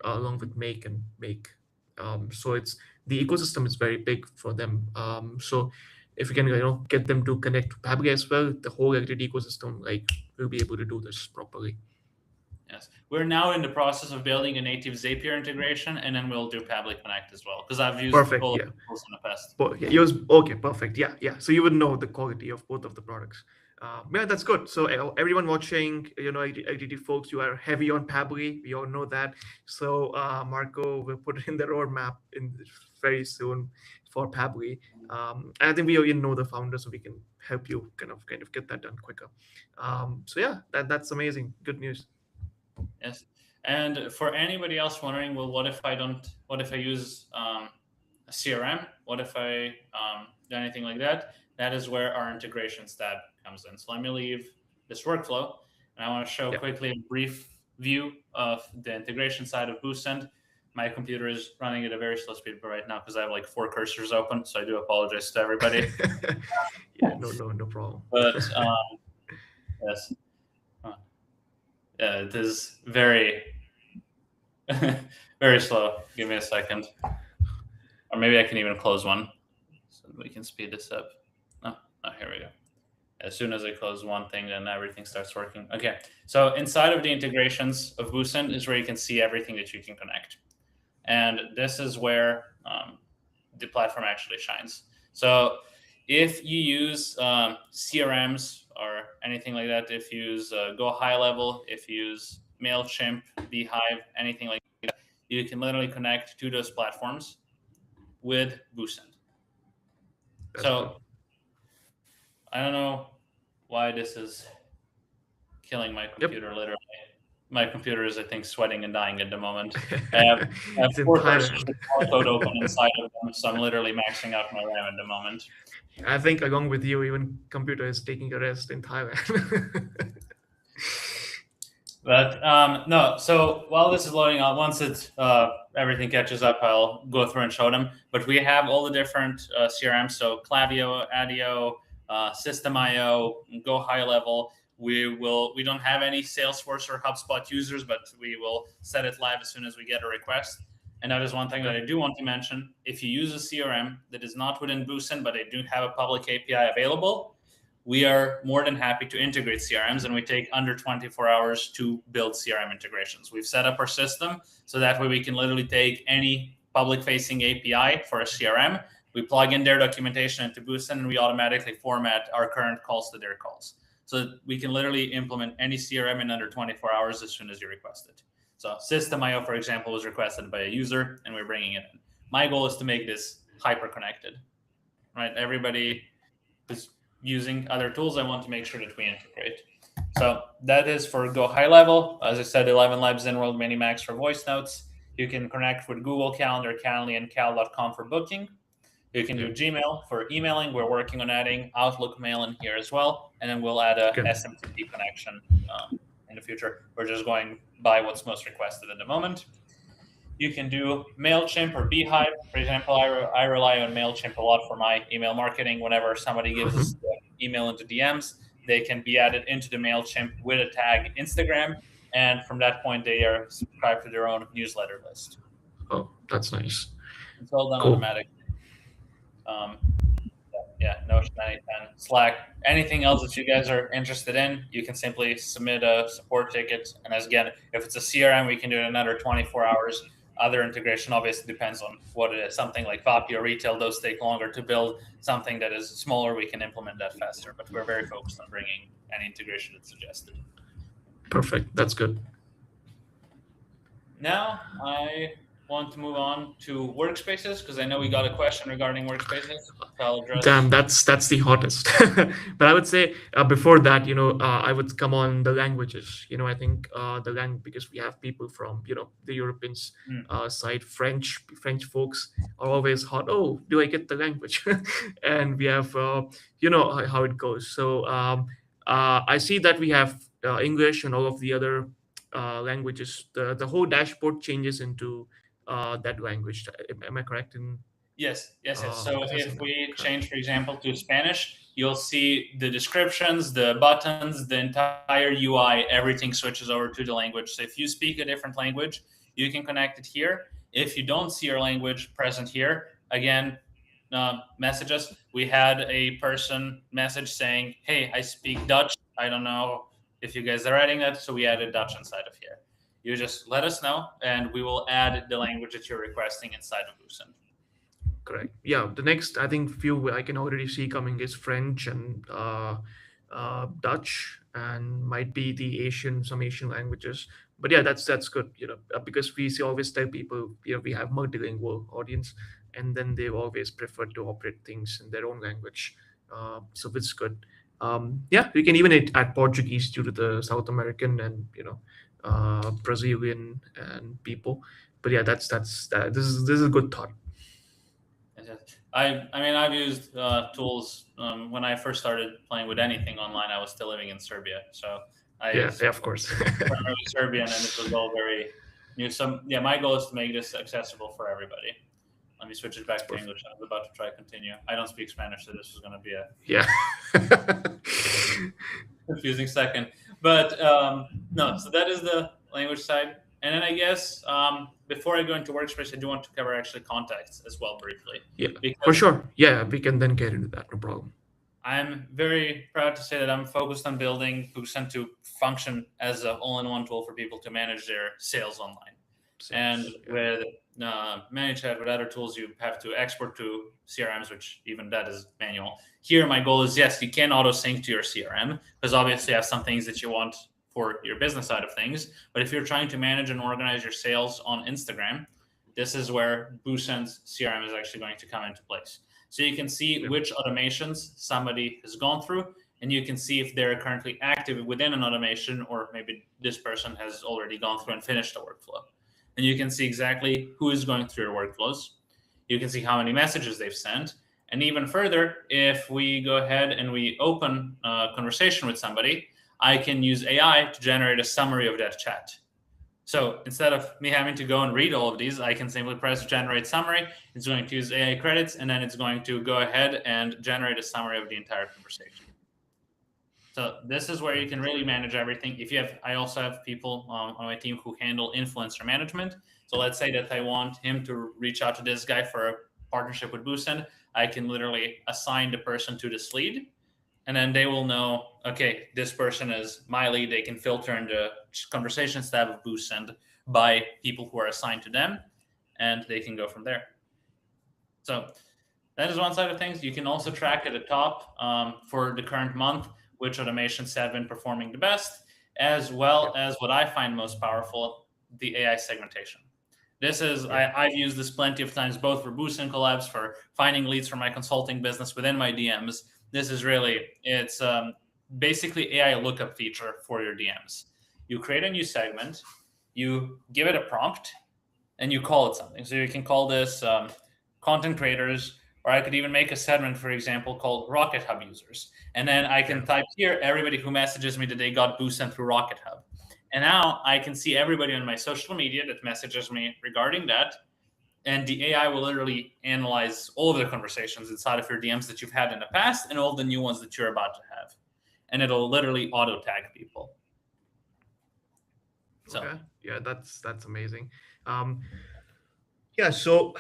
along with Make and Make. So it's the ecosystem is very big for them. So if you can get them to connect to Pabbly as well, the whole activity ecosystem will be able to do this properly. Yes, we're now in the process of building a native Zapier integration, and then we'll do Pabbly Connect as well, because I've used Perfect. all of Yeah. those in the past. But yeah, yours okay, perfect. Yeah. So you would know the quality of both of the products. Yeah, that's good. So everyone watching, IDT folks, you are heavy on Pabbly. We all know that. So Marco will put it in the roadmap in very soon for Pabbly. And I think we already know the founder, so we can help you kind of get that done quicker. So yeah, that's amazing. Good news. Yes, and for anybody else wondering, well, what if I use a CRM? What if I do anything like that? That is where our integrations tab comes in. So let me leave this workflow, and I want to show Yeah. quickly a brief view of the integration side of BooSend. My computer is running at a very slow speed right now because I have like 4 cursors open, so I do apologize to everybody. Yeah, no problem. But yes, it is very very slow. Give me a second. Or maybe I can even close one so we can speed this up. Oh, here we go. As soon as I close one thing, then everything starts working. Okay, so inside of the integrations of BooSend is where you can see everything that you can connect. And this is where the platform actually shines. So if you use CRMs or anything like that, if you use Go High Level, if you use MailChimp, Beehive, anything like that, you can literally connect to those platforms with BooSend. That's So good. I don't know why this is killing my computer. Yep. Literally, my computer is, I think, sweating and dying at the moment. I have It's in 4 cursors Thailand. with code open inside of them, so I'm literally maxing out my RAM at the moment. I think along with you, even computer is taking a rest in Thailand. But no, so while this is loading out, once everything catches up, I'll go through and show them. But we have all the different CRMs, so Klaviyo, Adio, System.io, Go High Level. We don't have any Salesforce or HubSpot users, but we will set it live as soon as we get a request. And that is one thing that I do want to mention. If you use a CRM that is not within BooSend, but they do have a public API available, we are more than happy to integrate CRMs, and we take under 24 hours to build CRM integrations. We've set up our system so that way we can literally take any public-facing API for a CRM, we plug in their documentation into BooSend, and we automatically format our current calls to their calls. So we can literally implement any CRM in under 24 hours as soon as you request it. So System.io, for example, was requested by a user, and we're bringing it in. My goal is to make this hyper-connected, right? Everybody is using other tools, I want to make sure that we integrate. So that is for Go High Level. As I said, 11 Labs Enrolled Minimax for voice notes. You can connect with Google Calendar, Calendly, and Cal.com for booking. You can Yeah. do Gmail for emailing. We're working on adding Outlook Mail in here as well, and then we'll add a Okay. SMTP connection in the future. We're just going by what's most requested at the moment. You can do MailChimp or Beehive. For example, I rely on MailChimp a lot for my email marketing. Whenever somebody gives us Mhm. email into DMs, they can be added into the MailChimp with a tag Instagram. And from that point, they are subscribed to their own newsletter list. Oh, that's nice. It's all done Cool. automatically. Um, yeah, Notion 9010, Slack. Anything else that you guys are interested in, you can simply submit a support ticket. And as again, if it's a CRM, we can do it in another 24 hours. Other integration obviously depends on what it is. Something like Vapi or retail, those take longer to build. Something that is smaller, we can implement that faster. But we're very focused on bringing any integration that's suggested. Perfect. That's good. Now, I want to move on to workspaces because I know we got a question regarding workspaces. So I'll Damn, address. that's the hottest. But I would say before that, I would come on the languages. I think the language, because we have people from the Europeans Hmm. side, French folks are always hot. Oh, do I get the language? And we have how it goes. So I see that we have English and all of the other languages. The whole dashboard changes into that language. Am I correct in Yes, yes, yes. So assessing if that? we Correct. change, for example, to Spanish, you'll see the descriptions, the buttons, the entire UI, everything switches over to the language. So if you speak a different language, you can connect it here. If you don't see your language present here, again, message us. We had a person message saying, "Hey, I speak Dutch. I don't know if you guys are adding that." So we added Dutch inside of here. You just let us know, and we will add the language that you're requesting inside of BooSend. Correct. Yeah, the next I think few I can already see coming is French and Dutch, and might be the some Asian languages. But yeah, that's good. Because we see always tell people, we have multilingual audience, and then they always prefer to operate things in their own language. So it's good. Yeah, we can even add Portuguese due to the South American and Brazilian and people. But yeah, this is a good thought. I mean, I've used tools when I first started playing with anything online. I was still living in Serbia, so I Yeah, yeah, speak of course. primarily Serbian, and it was all very new. So yeah, my goal is to make this accessible for everybody. Let me switch it back to Perfect. English. I was about to try continue. I don't speak Spanish, so this is going to be a Yeah. confusing second. But no, so that is the language side. And then I guess before I go into workspace, I do want to cover actually contacts as well briefly, Yeah, for because sure. Yeah, we can then get into that. No problem. I'm very proud to say that I'm focused on building BooSend to function as an all-in-one tool for people to manage their sales online. And Sales. Yeah. with ManyChat, with other tools, you have to export to CRMs, which even that is manual. Here, my goal is yes, you can auto sync to your CRM because obviously you have some things that you want for your business side of things. But if you're trying to manage and organize your sales on Instagram, this is where BooSend's CRM is actually going to come into place. So you can see Yeah. which automations somebody has gone through, and you can see if they're currently active within an automation, or maybe this person has already gone through and finished the workflow. And you can see exactly who is going through your workflows. You can see how many messages they've sent. And even further, if we go ahead and we open a conversation with somebody, I can use AI to generate a summary of that chat. So instead of me having to go and read all of these, I can simply press generate summary. It's going to use AI credits, and then it's going to go ahead and generate a summary of the entire conversation. So this is where you can really manage everything. I also have people on my team who handle influencer management. So let's say that I want him to reach out to this guy for a partnership with BooSend. I can literally assign the person to this lead, and then they will know, okay, this person is my lead. They can filter in the conversations tab of BooSend by people who are assigned to them, and they can go from there. So that is one side of things. You can also track at the top for the current month which automations have been performing the best, as Yeah. well as what I find most powerful, the AI segmentation. This is Yeah. I've used this plenty of times, both for Boost and collabs, for finding leads for my consulting business within my DMs. This is really it's basically AI lookup feature for your DMs. You create a new segment, you give it a prompt, and you call it something. So you can call this content creators Or I could even make a segment, for example, called Rocket Hub users. And then I Yeah. can type here everybody who messages me that they got BooSend through Rocket Hub. And now I can see everybody on my social media that messages me regarding that. And the AI will literally analyze all of the conversations inside of your DMs that you've had in the past and all the new ones that you're about to have. And it'll literally auto tag people. So, Okay. Yeah, that's amazing. Um, yeah. So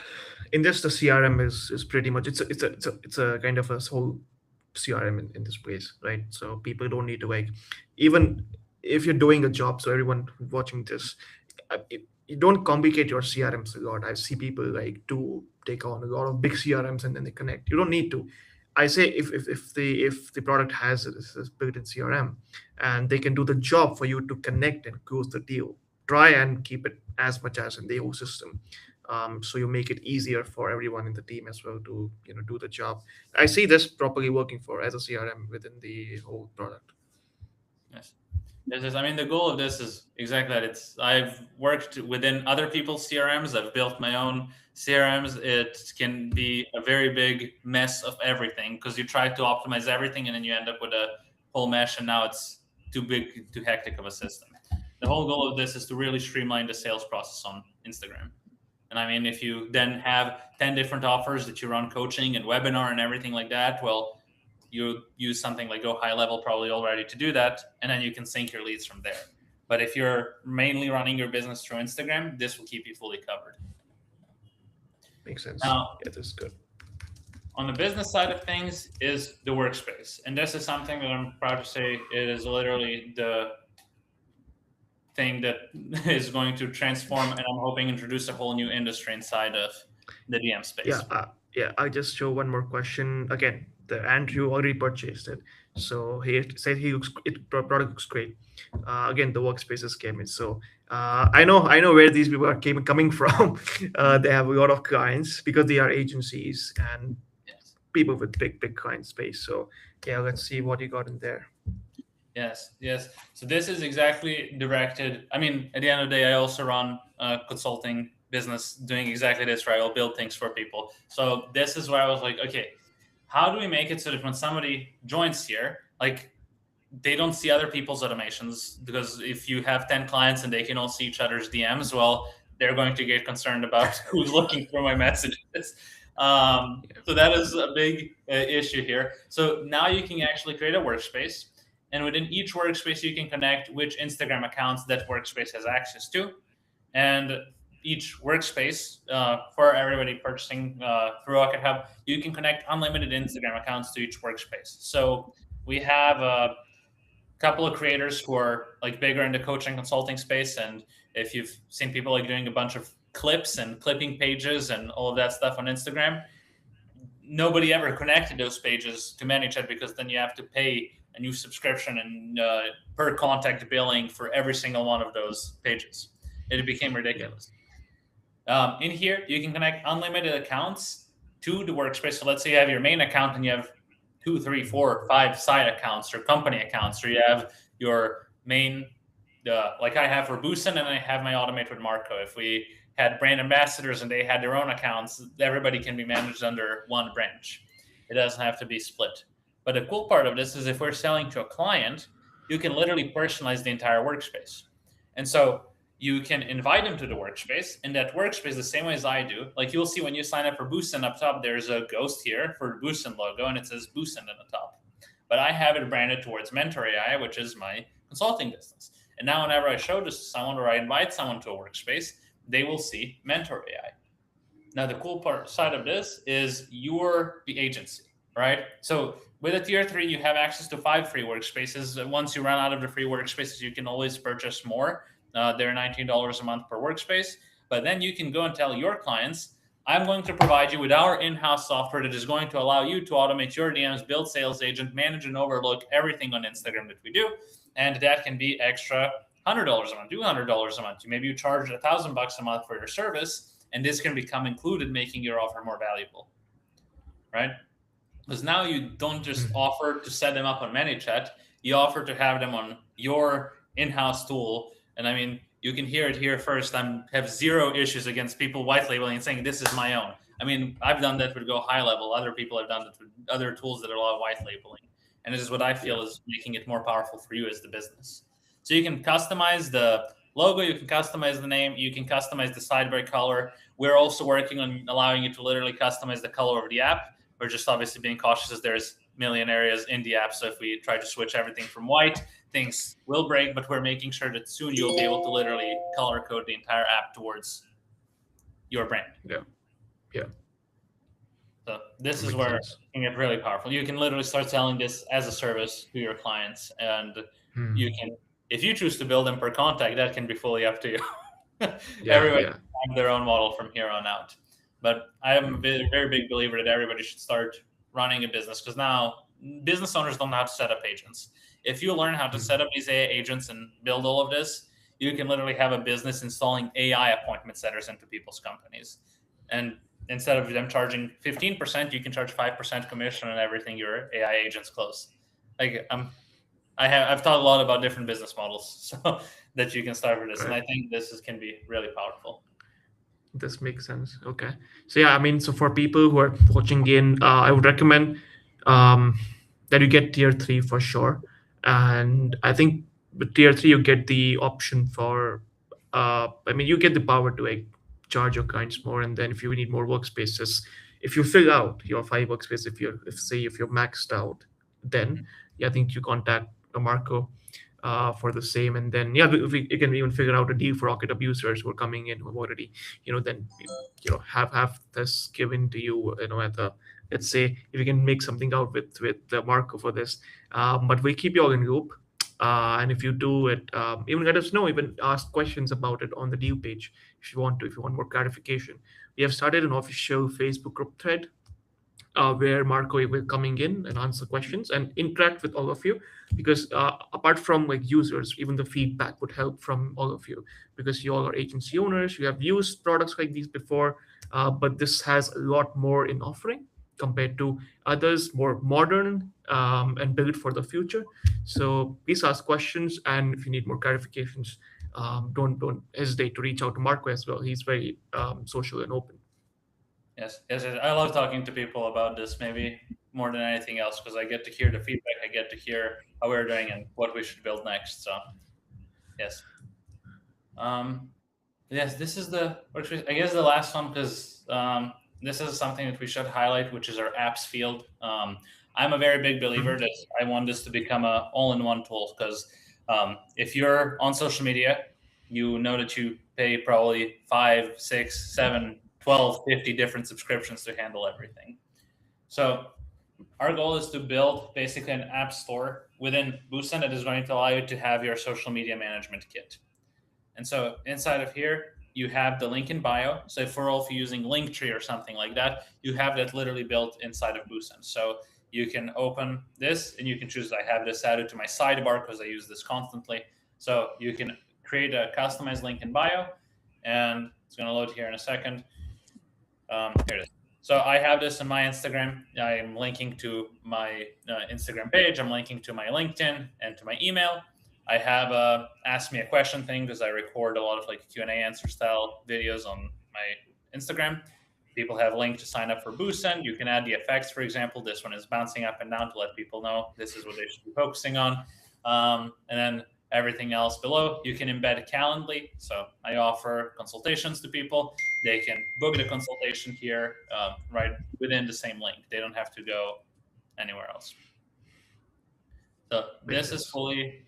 in this, the CRM is pretty much it's a kind of a whole CRM in this place, right? So people don't need to like, even if you're doing a job. So everyone watching this, you don't complicate your CRMs a lot. I see people like do take on a lot of big CRMs and then they connect. You don't need to. I say if the product has this built-in CRM and they can do the job for you to connect and close the deal, try and keep it as much as in the ecosystem. So you make it easier for everyone in the team as well to do the job. I see this properly working for as a CRM within the whole product. yes. I mean, the goal of this is exactly that. I've worked within other people's CRMs. I've built my own CRMs. It can be a very big mess of everything because you try to optimize everything and then you end up with a whole mesh, and now it's too big, too hectic of a system. The whole goal of this is to really streamline the sales process on Instagram. And I mean, if you then have 10 different offers that you run coaching and webinar and everything like that, well, you use something like Go High Level probably already to do that, and then you can sync your leads from there. But if you're mainly running your business through Instagram, this will keep you fully covered. Makes sense. Now, Yeah, that's good. on the business side of things is the workspace. And this is something that I'm proud to say it is literally the thing that is going to transform and I'm hoping introduce a whole new industry inside of the DM Yeah, space. yeah. I just show one more question again. The Andrew already purchased it, so he said product looks great. Again, the workspaces came in, so I know where these people are coming from. They have a lot of clients because they are agencies and Yes. people with big client space. So yeah, let's see what you got in there. Yes, yes. So this is exactly directed. I mean, at the end of the day, I also run a consulting business doing exactly this, right? I'll build things for people. So this is where I was like, okay, how do we make it so that when somebody joins here, like they don't see other people's automations? Because if you have 10 clients and they can all see each other's DMs, well, they're going to get concerned about who's looking through my messages. Yeah, So that is a big issue here. So now you can actually create a workspace, and within each workspace, you can connect which Instagram accounts that workspace has access to. And each workspace, for everybody purchasing through Rocket Hub, you can connect unlimited Instagram accounts to each workspace. So we have a couple of creators who are like bigger in the coaching consulting space. And if you've seen people like doing a bunch of clips and clipping pages and all of that stuff on Instagram, nobody ever connected those pages to ManyChat because then you have to pay a new subscription and per contact billing for every single one of those pages. It became yeah, ridiculous. In here, you can connect unlimited accounts to the workspace. So let's say you have your main account and you have 2, 3, 4, 5 side accounts or company accounts, or you have your main, like I have for BooSend and I have my Automate with Marco. If we had brand ambassadors and they had their own accounts, everybody can be managed under one branch. It doesn't have to be split. But the cool part of this is if we're selling to a client, you can literally personalize the entire workspace. And so you can invite them to the workspace, and that workspace, the same way as I do, like you'll see when you sign up for BooSend up top, there's a ghost here for the BooSend logo, and it says BooSend on the top. But I have it branded towards Mentor AI, which is my consulting business. And now, whenever I show this to someone or I invite someone to a workspace, they will see Mentor AI. Now, the cool part side of this is you're the agency, right? So with a tier 3, you have access to 5 free workspaces. Once you run out of the free workspaces, you can always purchase more. They're $19 a month per workspace. But then you can go and tell your clients, I'm going to provide you with our in-house software that is going to allow you to automate your DMs, build sales agent, manage and overlook everything on Instagram that we do. And that can be extra $100 a month, $200 a month. Maybe you charge $1,000 a month for your service, and this can become included, making your offer more valuable, right? Because now you don't just Mhm. offer to set them up on ManyChat, you offer to have them on your in-house tool. And I mean, you can hear it here first. I have zero issues against people white labeling and saying this is my own. I mean, I've done that with Go High Level. Other people have done it with other tools that are a lot of white labeling. And this is what I Yeah. feel is making it more powerful for you as the business. So you can customize the logo, you can customize the name, you can customize the sidebar color. We're also working on allowing you to literally customize the color of the app. We're just obviously being cautious as there's a million areas in the app. So if we try to switch everything from white, things will break, but we're making sure that soon you'll be able to literally color code the entire app towards your brand. Yeah. Yeah. So this That is makes where it sense. can get really powerful. You can literally start selling this as a service to your clients, and you Hmm. can, if you choose to bill them per contact, that can be fully up to you. Yeah. Everybody Yeah. can have their own model from here on out. But I am a very, very big believer that everybody should start running a business because now business owners don't know how to set up agents. If you learn how to Hmm. set up these AI agents and build all of this, you can literally have a business installing AI appointment setters into people's companies. And instead of them charging 15%, you can charge 5% commission on everything your AI agents close. Like I've thought a lot about different business models so that you can start with this, and Right. I think can be really powerful. This makes sense. Okay. So yeah, I mean, so for people who are watching in, I would recommend um, that you get tier three for sure. And I think with tier three, you get the option for, I mean, you get the power to like charge your clients more. And then if you need more workspaces, if you fill out your 5 workspace, if you're maxed out, then yeah, I think you contact Marco for the same. And then yeah, we can even figure out a deal for Rocket abusers who are coming in who have already, then have this given to you, at the, let's say if you can make something out with the Marco for this. But we'll keep you all in loop. And if you do it, even let us know, even ask questions about it on the deal page if you want more clarification. We have started an official Facebook group thread where Marco will coming in and answer questions and interact with all of you, because apart from like users, even the feedback would help from all of you, because you all are agency owners, you have used products like these before, but this has a lot more in offering compared to others, more modern, and built for the future. So please ask questions, and if you need more clarifications, don't hesitate to reach out to Marco as well. He's very social and open. Yes. I love talking to people about this, maybe more than anything else, because I get to hear the feedback, I get to hear how we're doing and what we should build next. So yes, um, yes, this is I guess the last one because this is something that we should highlight, which is our apps field. I'm a very big believer Mhm. that I want this to become a all-in-one tool because if you're on social media, you know that you pay probably 5, 6, 7, 12, 50 different subscriptions to handle everything. So our goal is to build basically an app store within BooSend that is going to allow you to have your social media management kit. And so inside of here, you have the link in bio. So if we're all using Linktree or something like that, you have that literally built inside of BooSend. So you can open this and you can choose, I have this added to my sidebar because I use this constantly. So you can create a customized link in bio, and it's going to load here in a second. Here it is. So I have this in my Instagram. I'm linking to my Instagram page. I'm linking to my LinkedIn and to my email. I have a ask me a question thing because I record a lot of like Q&A answer style videos on my Instagram. People have linked to sign up for BooSend. You can add the effects, for example. This one is bouncing up and down to let people know this is what they should be focusing on. And then everything else below, you can embed Calendly. So I offer consultations to people. They can book the consultation here right within the same link. They don't have to go anywhere else. So Makes this is sense. fully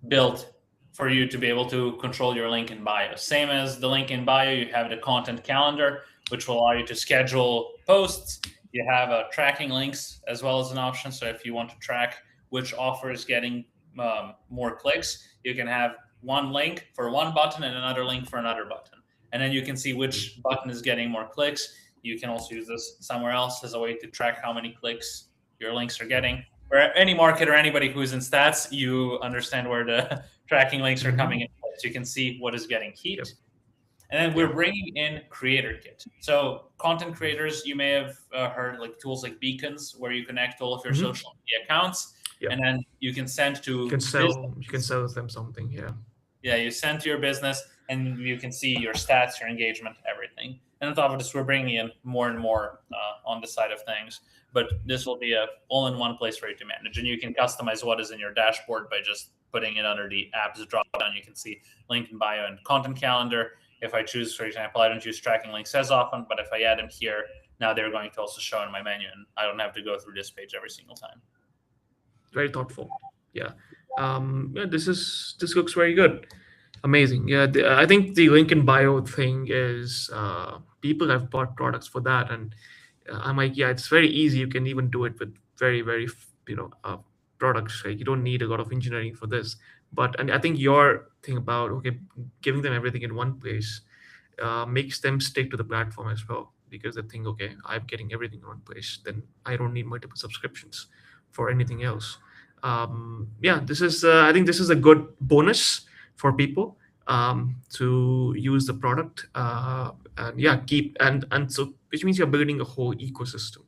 built for you to be able to control your link in bio. Same as the link in bio, you have the content calendar, which will allow you to schedule posts. You have tracking links as well as an option. So if you want to track which offer is getting more clicks, you can have one link for one button and another link for another button. And then you can see which button is getting more clicks. You can also use this somewhere else as a way to track how many clicks your links are getting. For any marketer, anybody who's in stats, you understand where the tracking links are coming Hmm. in. So you can see what is getting Yep. heat. And then we're Yep. bringing in Creator Kit. So content creators, you may have heard like tools like Beacons, where you connect all of your Hmm. social media accounts, Yep. and then you can send You can to sell. You can businesses. sell them something. Yeah. Yeah, you send to your business, and you can see your stats, your engagement, everything. And on top of this, we're bringing in more and more on the side of things. But this will be a all-in-one place for you to manage, and you can customize what is in your dashboard by just putting it under the apps drop down. You can see link in bio and content calendar. If I choose, for example, I don't use tracking links as often, but if I add them here, now they're going to also show in my menu, and I don't have to go through this page every single time. Very thoughtful. Yeah. Yeah, this looks very good. Amazing. Yeah, I think the link in bio thing is people have bought products for that, and I'm like, yeah, it's very easy. You can even do it with very products. Like you don't need a lot of engineering for this. But and I think your thing about okay, giving them everything in one place makes them stick to the platform as well because they think, okay, I'm getting everything in one place, then I don't need multiple subscriptions for anything else. Yeah, this is I think this is a good bonus for people to use the product and yeah keep and so which means you're building a whole ecosystem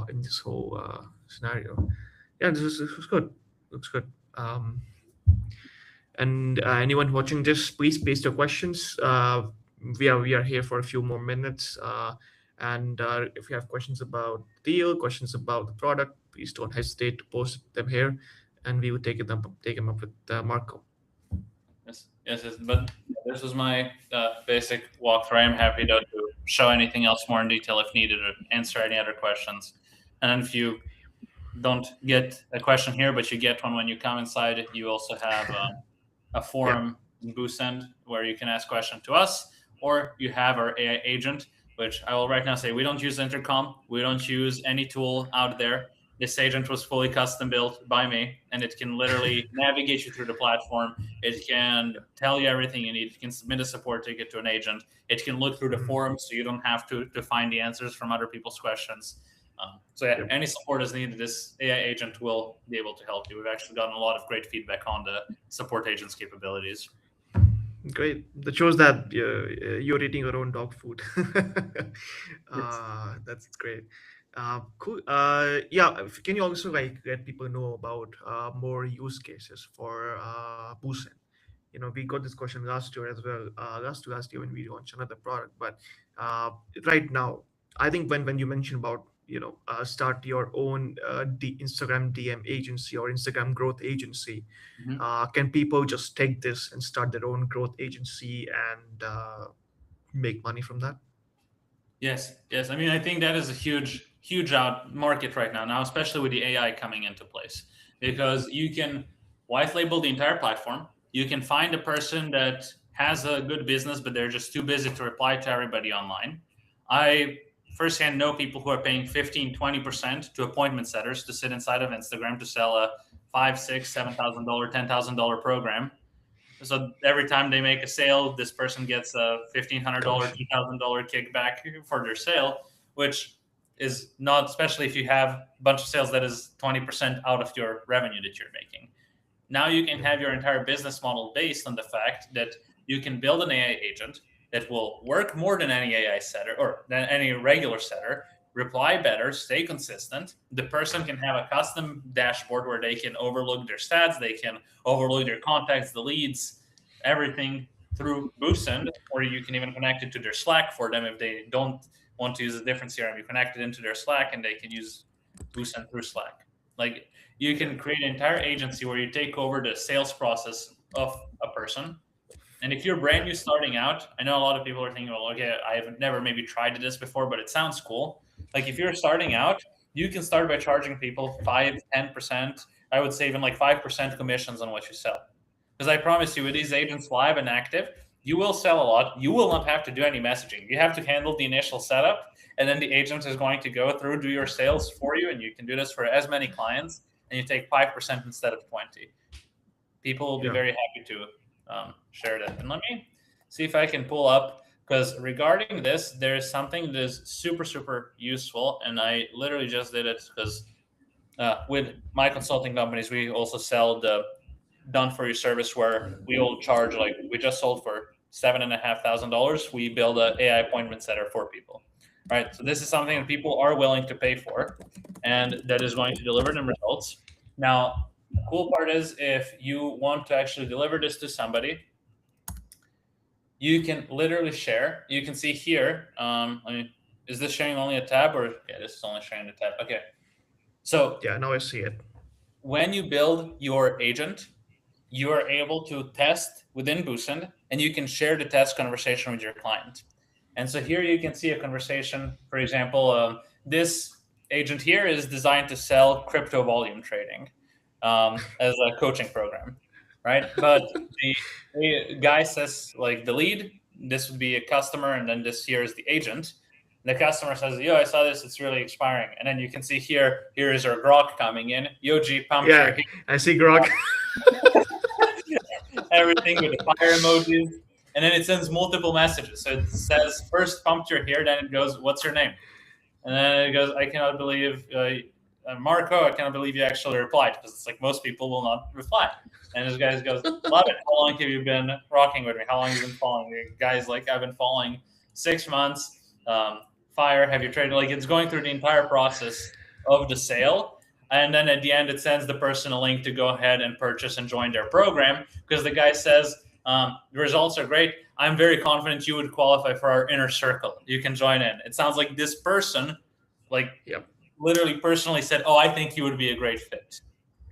in this whole scenario. Yeah, this was good. Looks good. And anyone watching this, please paste your questions. We are here for a few more minutes. And if you have questions about the deal, questions about the product, please don't hesitate to post them here, and we will take them up with Marco. Yes. But this was my basic walkthrough. I'm happy to show anything else more in detail if needed, or answer any other questions. And if you don't get a question here, but you get one when you come inside, you also have a Yeah, forum in BooSend where you can ask questions to us, or you have our AI agent, which I will right now say we don't use intercom, we don't use any tool out there. This agent was fully custom built by me, and it can literally navigate you through the platform. It can tell you everything you need. It can submit a support ticket to an agent. It can look through the mhm, forums, so you don't have to find the answers from other people's questions. So yeah, yep. any support is needed, this AI agent will be able to help you. We've actually gotten a lot of great feedback on the support agent's capabilities. Great. That shows that you're eating your own dog food. Yes. That's great. Cool. Yeah. Can you also like let people know about more use cases for BooSend? We got this question last year as well. Last year when we launched another product, but right now, I think when you mentioned about start your own Instagram DM agency or Instagram growth agency, Mhm. can people just take this and start their own growth agency and make money from that? Yes. I mean, I think that is a huge out market right now. Now, especially with the AI coming into place, because you can white label the entire platform. You can find a person that has a good business, but they're just too busy to reply to everybody online. I firsthand know people who are paying 15, 20% to appointment setters to sit inside of Instagram to sell a five, six, $7,000, $10,000 program. So every time they make a sale, this person gets a $1,500, Commission. $2,000 kickback for their sale, which is not, especially if you have a bunch of sales that is 20% out of your revenue that you're making. Now you can Yep. have your entire business model based on the fact that you can build an AI agent that will work more than any AI setter or than any regular setter, reply better, stay consistent. The person can have a custom dashboard where they can overlook their stats, they can overlook their contacts, the leads, everything through BooSend, or you can even connect it to their Slack for them if they don't want to use a different CRM. You connect it into their Slack and they can use BooSend through Slack. Like you Yeah. can create an entire agency where you take over the sales process of a person. And if you're brand Yeah. new starting out, I know a lot of people are thinking, well, okay, I have never maybe tried this before, but it sounds cool. Like if you're starting out, you can start by charging people 5, 10%. I would say even like 5% commissions on what you sell. Because I promise you, with these agents live and active, you will sell a lot. You will not have to do any messaging. You have to handle the initial setup, and then the agent is going to go through, do your sales for you, and you can do this for as many clients, and you take 5% instead of 20. People will be Yeah. very happy to share that. And let me see if I can pull up, because regarding this, there is something that is super useful, and I literally just did it because with my consulting companies, we also sell the done for you service where we will charge, like we just sold for $7,500. We build a AI appointment setter for people. Right. So this is something that Wow. people are willing to pay for, and that is going to deliver them results. Now, the cool part is if you want to actually deliver this to somebody, you can literally share. You can see here. I mean, is this showing only a tab, or yeah, this is only showing the tab. Okay. So Yeah, now I see it. when you build your agent, you are able to test within BooSend, and you can share the test conversation with your client. And so here you can see a conversation. For example, this agent here is designed to sell crypto volume trading as a coaching program, right? But the guy says like the lead, this would be a customer, and then this here is the agent. The customer says, "Yo, I saw this; it's really expiring." And then you can see here, here is our grok coming in. Yo, G, pumped your Yeah, I see Grok. everything with the fire emojis, and then it sends multiple messages. So it says first pumped your hair, then it goes, "What's your name?" And then it goes, "I cannot believe Marco. I cannot believe you actually replied," because it's like most people will not reply. And this guy goes, "Love it. How long have you been rocking with me? How long have you been following me?" Guys like, "I've been following 6 months." Fire, have you traded? Like it's going through the entire process of the sale. And then at the end, it sends the person a link to go ahead and purchase and join their program because the guy says, the results are great. I'm very confident you would qualify for our inner circle. You can join in. It sounds like this person, like Yep, literally personally said, "Oh, I think you would be a great fit."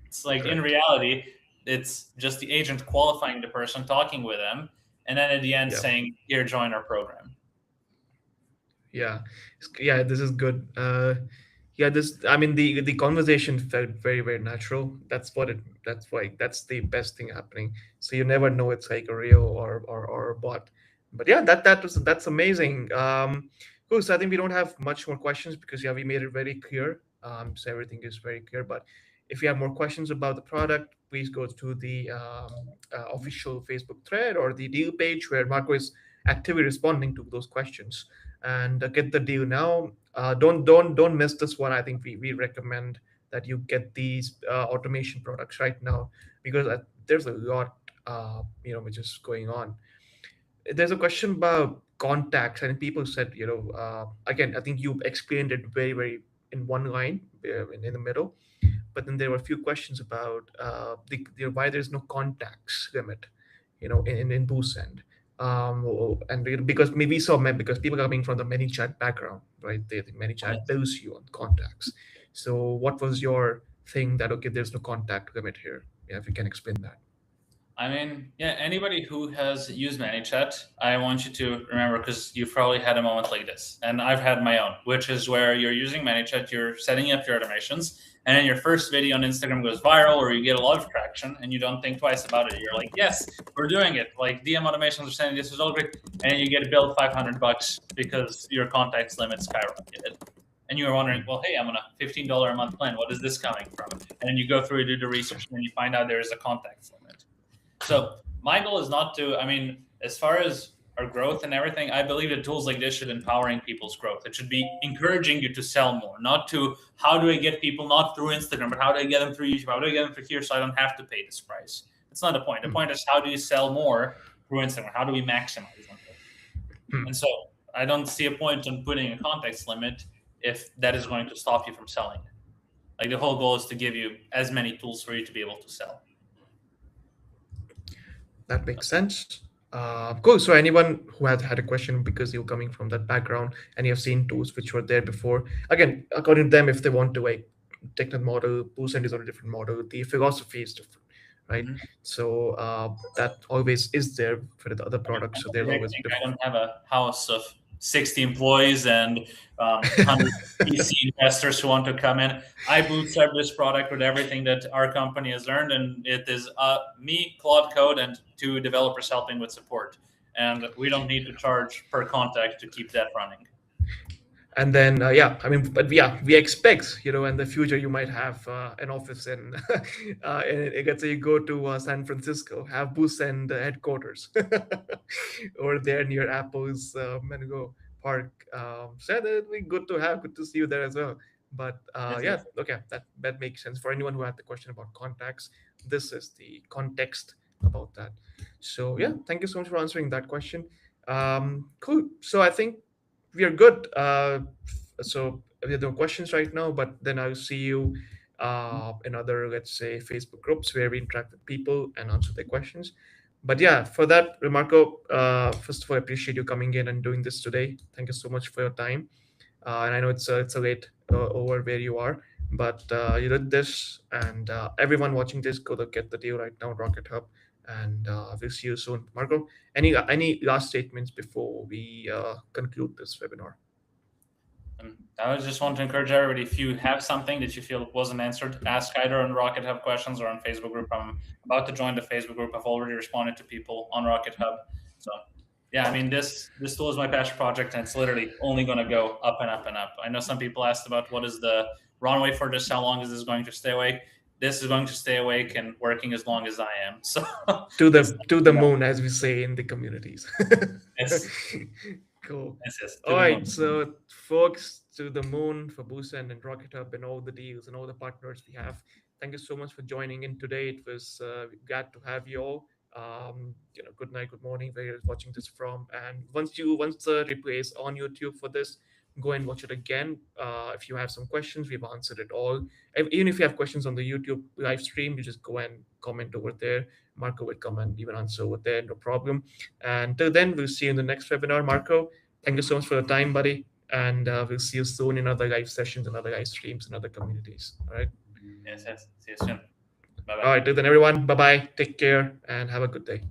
It's like in correct. reality, it's just the agent qualifying the person, talking with them, and then at the end Yeah, saying, "Here, join our program." yeah, yeah. This is good. Yeah, this. I mean, the conversation felt very very natural. That's what it. That's why that's the best thing happening. So you never know it's like a real or a bot. But yeah, that's amazing. Cool. So I think we don't have much more questions because yeah, we made it very clear. So everything is very clear. But if you have more questions about the product, please go to the official Facebook thread or the deal page where Marco is actively responding to those questions and get the deal now. Don't miss this one. I think we recommend that you get these automation products right now because there's a lot which is going on. There's a question about contacts, and people said again, I think you explained it very very in one line in the middle, but then there were a few questions about why there's no contacts limit, in BooSend. And because maybe so because people are coming from the ManyChat background, right? The ManyChat builds you on contacts. So what was your thing that okay, there's no contact limit here? Yeah, if you can explain that. I mean, yeah, anybody who has used ManyChat, I want you to remember because you've probably had a moment like this, and I've had my own, which is where you're using ManyChat, you're setting up your automations, and then your first video on Instagram goes viral or you get a lot of traction and you don't think twice about it. You're like, yes, we're doing it. Like DM automations are saying this is all great, and then you get billed $500 because your contacts limit skyrocketed. And you were wondering, well, hey, I'm on a $15 a month plan. What is this coming from? And then you go through, do the research, and then you find out there is a contacts limit. So my goal is not to, I mean, as far as our growth and everything, I believe that tools like this should empowering people's growth. It should be encouraging you to sell more, not to how do I get people not through Instagram, but how do I get them through YouTube? How do I get them through here so I don't have to pay this price? That's not the point. The Hmm. point is how do you sell more through Instagram? How do we maximize them? Hmm. And so I don't see a point in putting a context limit if that is going to stop you from selling. Like the whole goal is to give you as many tools for you to be able to sell. That makes sense. Cool. So anyone who has had a question because you're coming from that background and you have seen tools which were there before, again, according to them, if they want to like take that model, BooSend is on a different model. The philosophy is different, right? Mhm. So that always is there for the other I mean, products. So the there's next always thing, I don't have a house of 60 employees and 100 VC investors who want to come in. I bootstrap this product with everything that our company has earned, and it is me, Claude Code, and two developers helping with support. And we don't need to charge per contact to keep that running. and then yeah, I mean, but yeah, we expect in the future you might have an office in let's say you go to San Francisco, have Boost and headquarters over there near Apple's Mengo Park. So yeah, that'd be good to see you there as well. But Yes, yeah, yes. okay, that makes sense for anyone who had the question about contacts. This is the context about that. So yeah, thank you so much for answering that question. Cool. So I think we are good. So we have no questions right now, but then I'll see you in other, let's say, Facebook groups where we interact with people and answer their questions. But yeah, for that, Marco, first of all, I appreciate you coming in and doing this today. Thank you so much for your time. And I know it's a late over where you are, but you did this, and everyone watching this, go to get the deal right now, Rocket Hub, and we'll see you soon. Marco, any last statements before we conclude this webinar? And I would just want to encourage everybody, if you have something that you feel wasn't answered, ask either on Rocket Hub questions or on Facebook group. I'm about to join the Facebook group. I've already responded to people on Rocket Hub. So yeah, I mean this tool is my passion project, and it's literally only going to go up and up and up. I know some people asked about what is the runway for this, how long is this going to stay awake? This is going to stay awake and working as long as I am. So To it's the moon, as we say in the communities. it's Cool. it's to All the right, moon. so folks, to the moon for BooSend and Rocket Hub and all the deals and all the partners we have. Thank you so much for joining in today. It was glad to have you all. Good night, good morning, where you're watching this from. And once the replay is on YouTube for this, go and watch it again. If you have some questions, we've answered it all. Even if you have questions on the YouTube live stream, you just go and comment over there. Marco will come and even answer over there, no problem. And till then, we'll see you in the next webinar. Marco, thank you so much for your time, buddy. And we'll see you soon in other live sessions and other live streams and other communities. All right. Yes. See you soon. Bye All bye. right. Till then, everyone, bye bye. Take care and have a good day.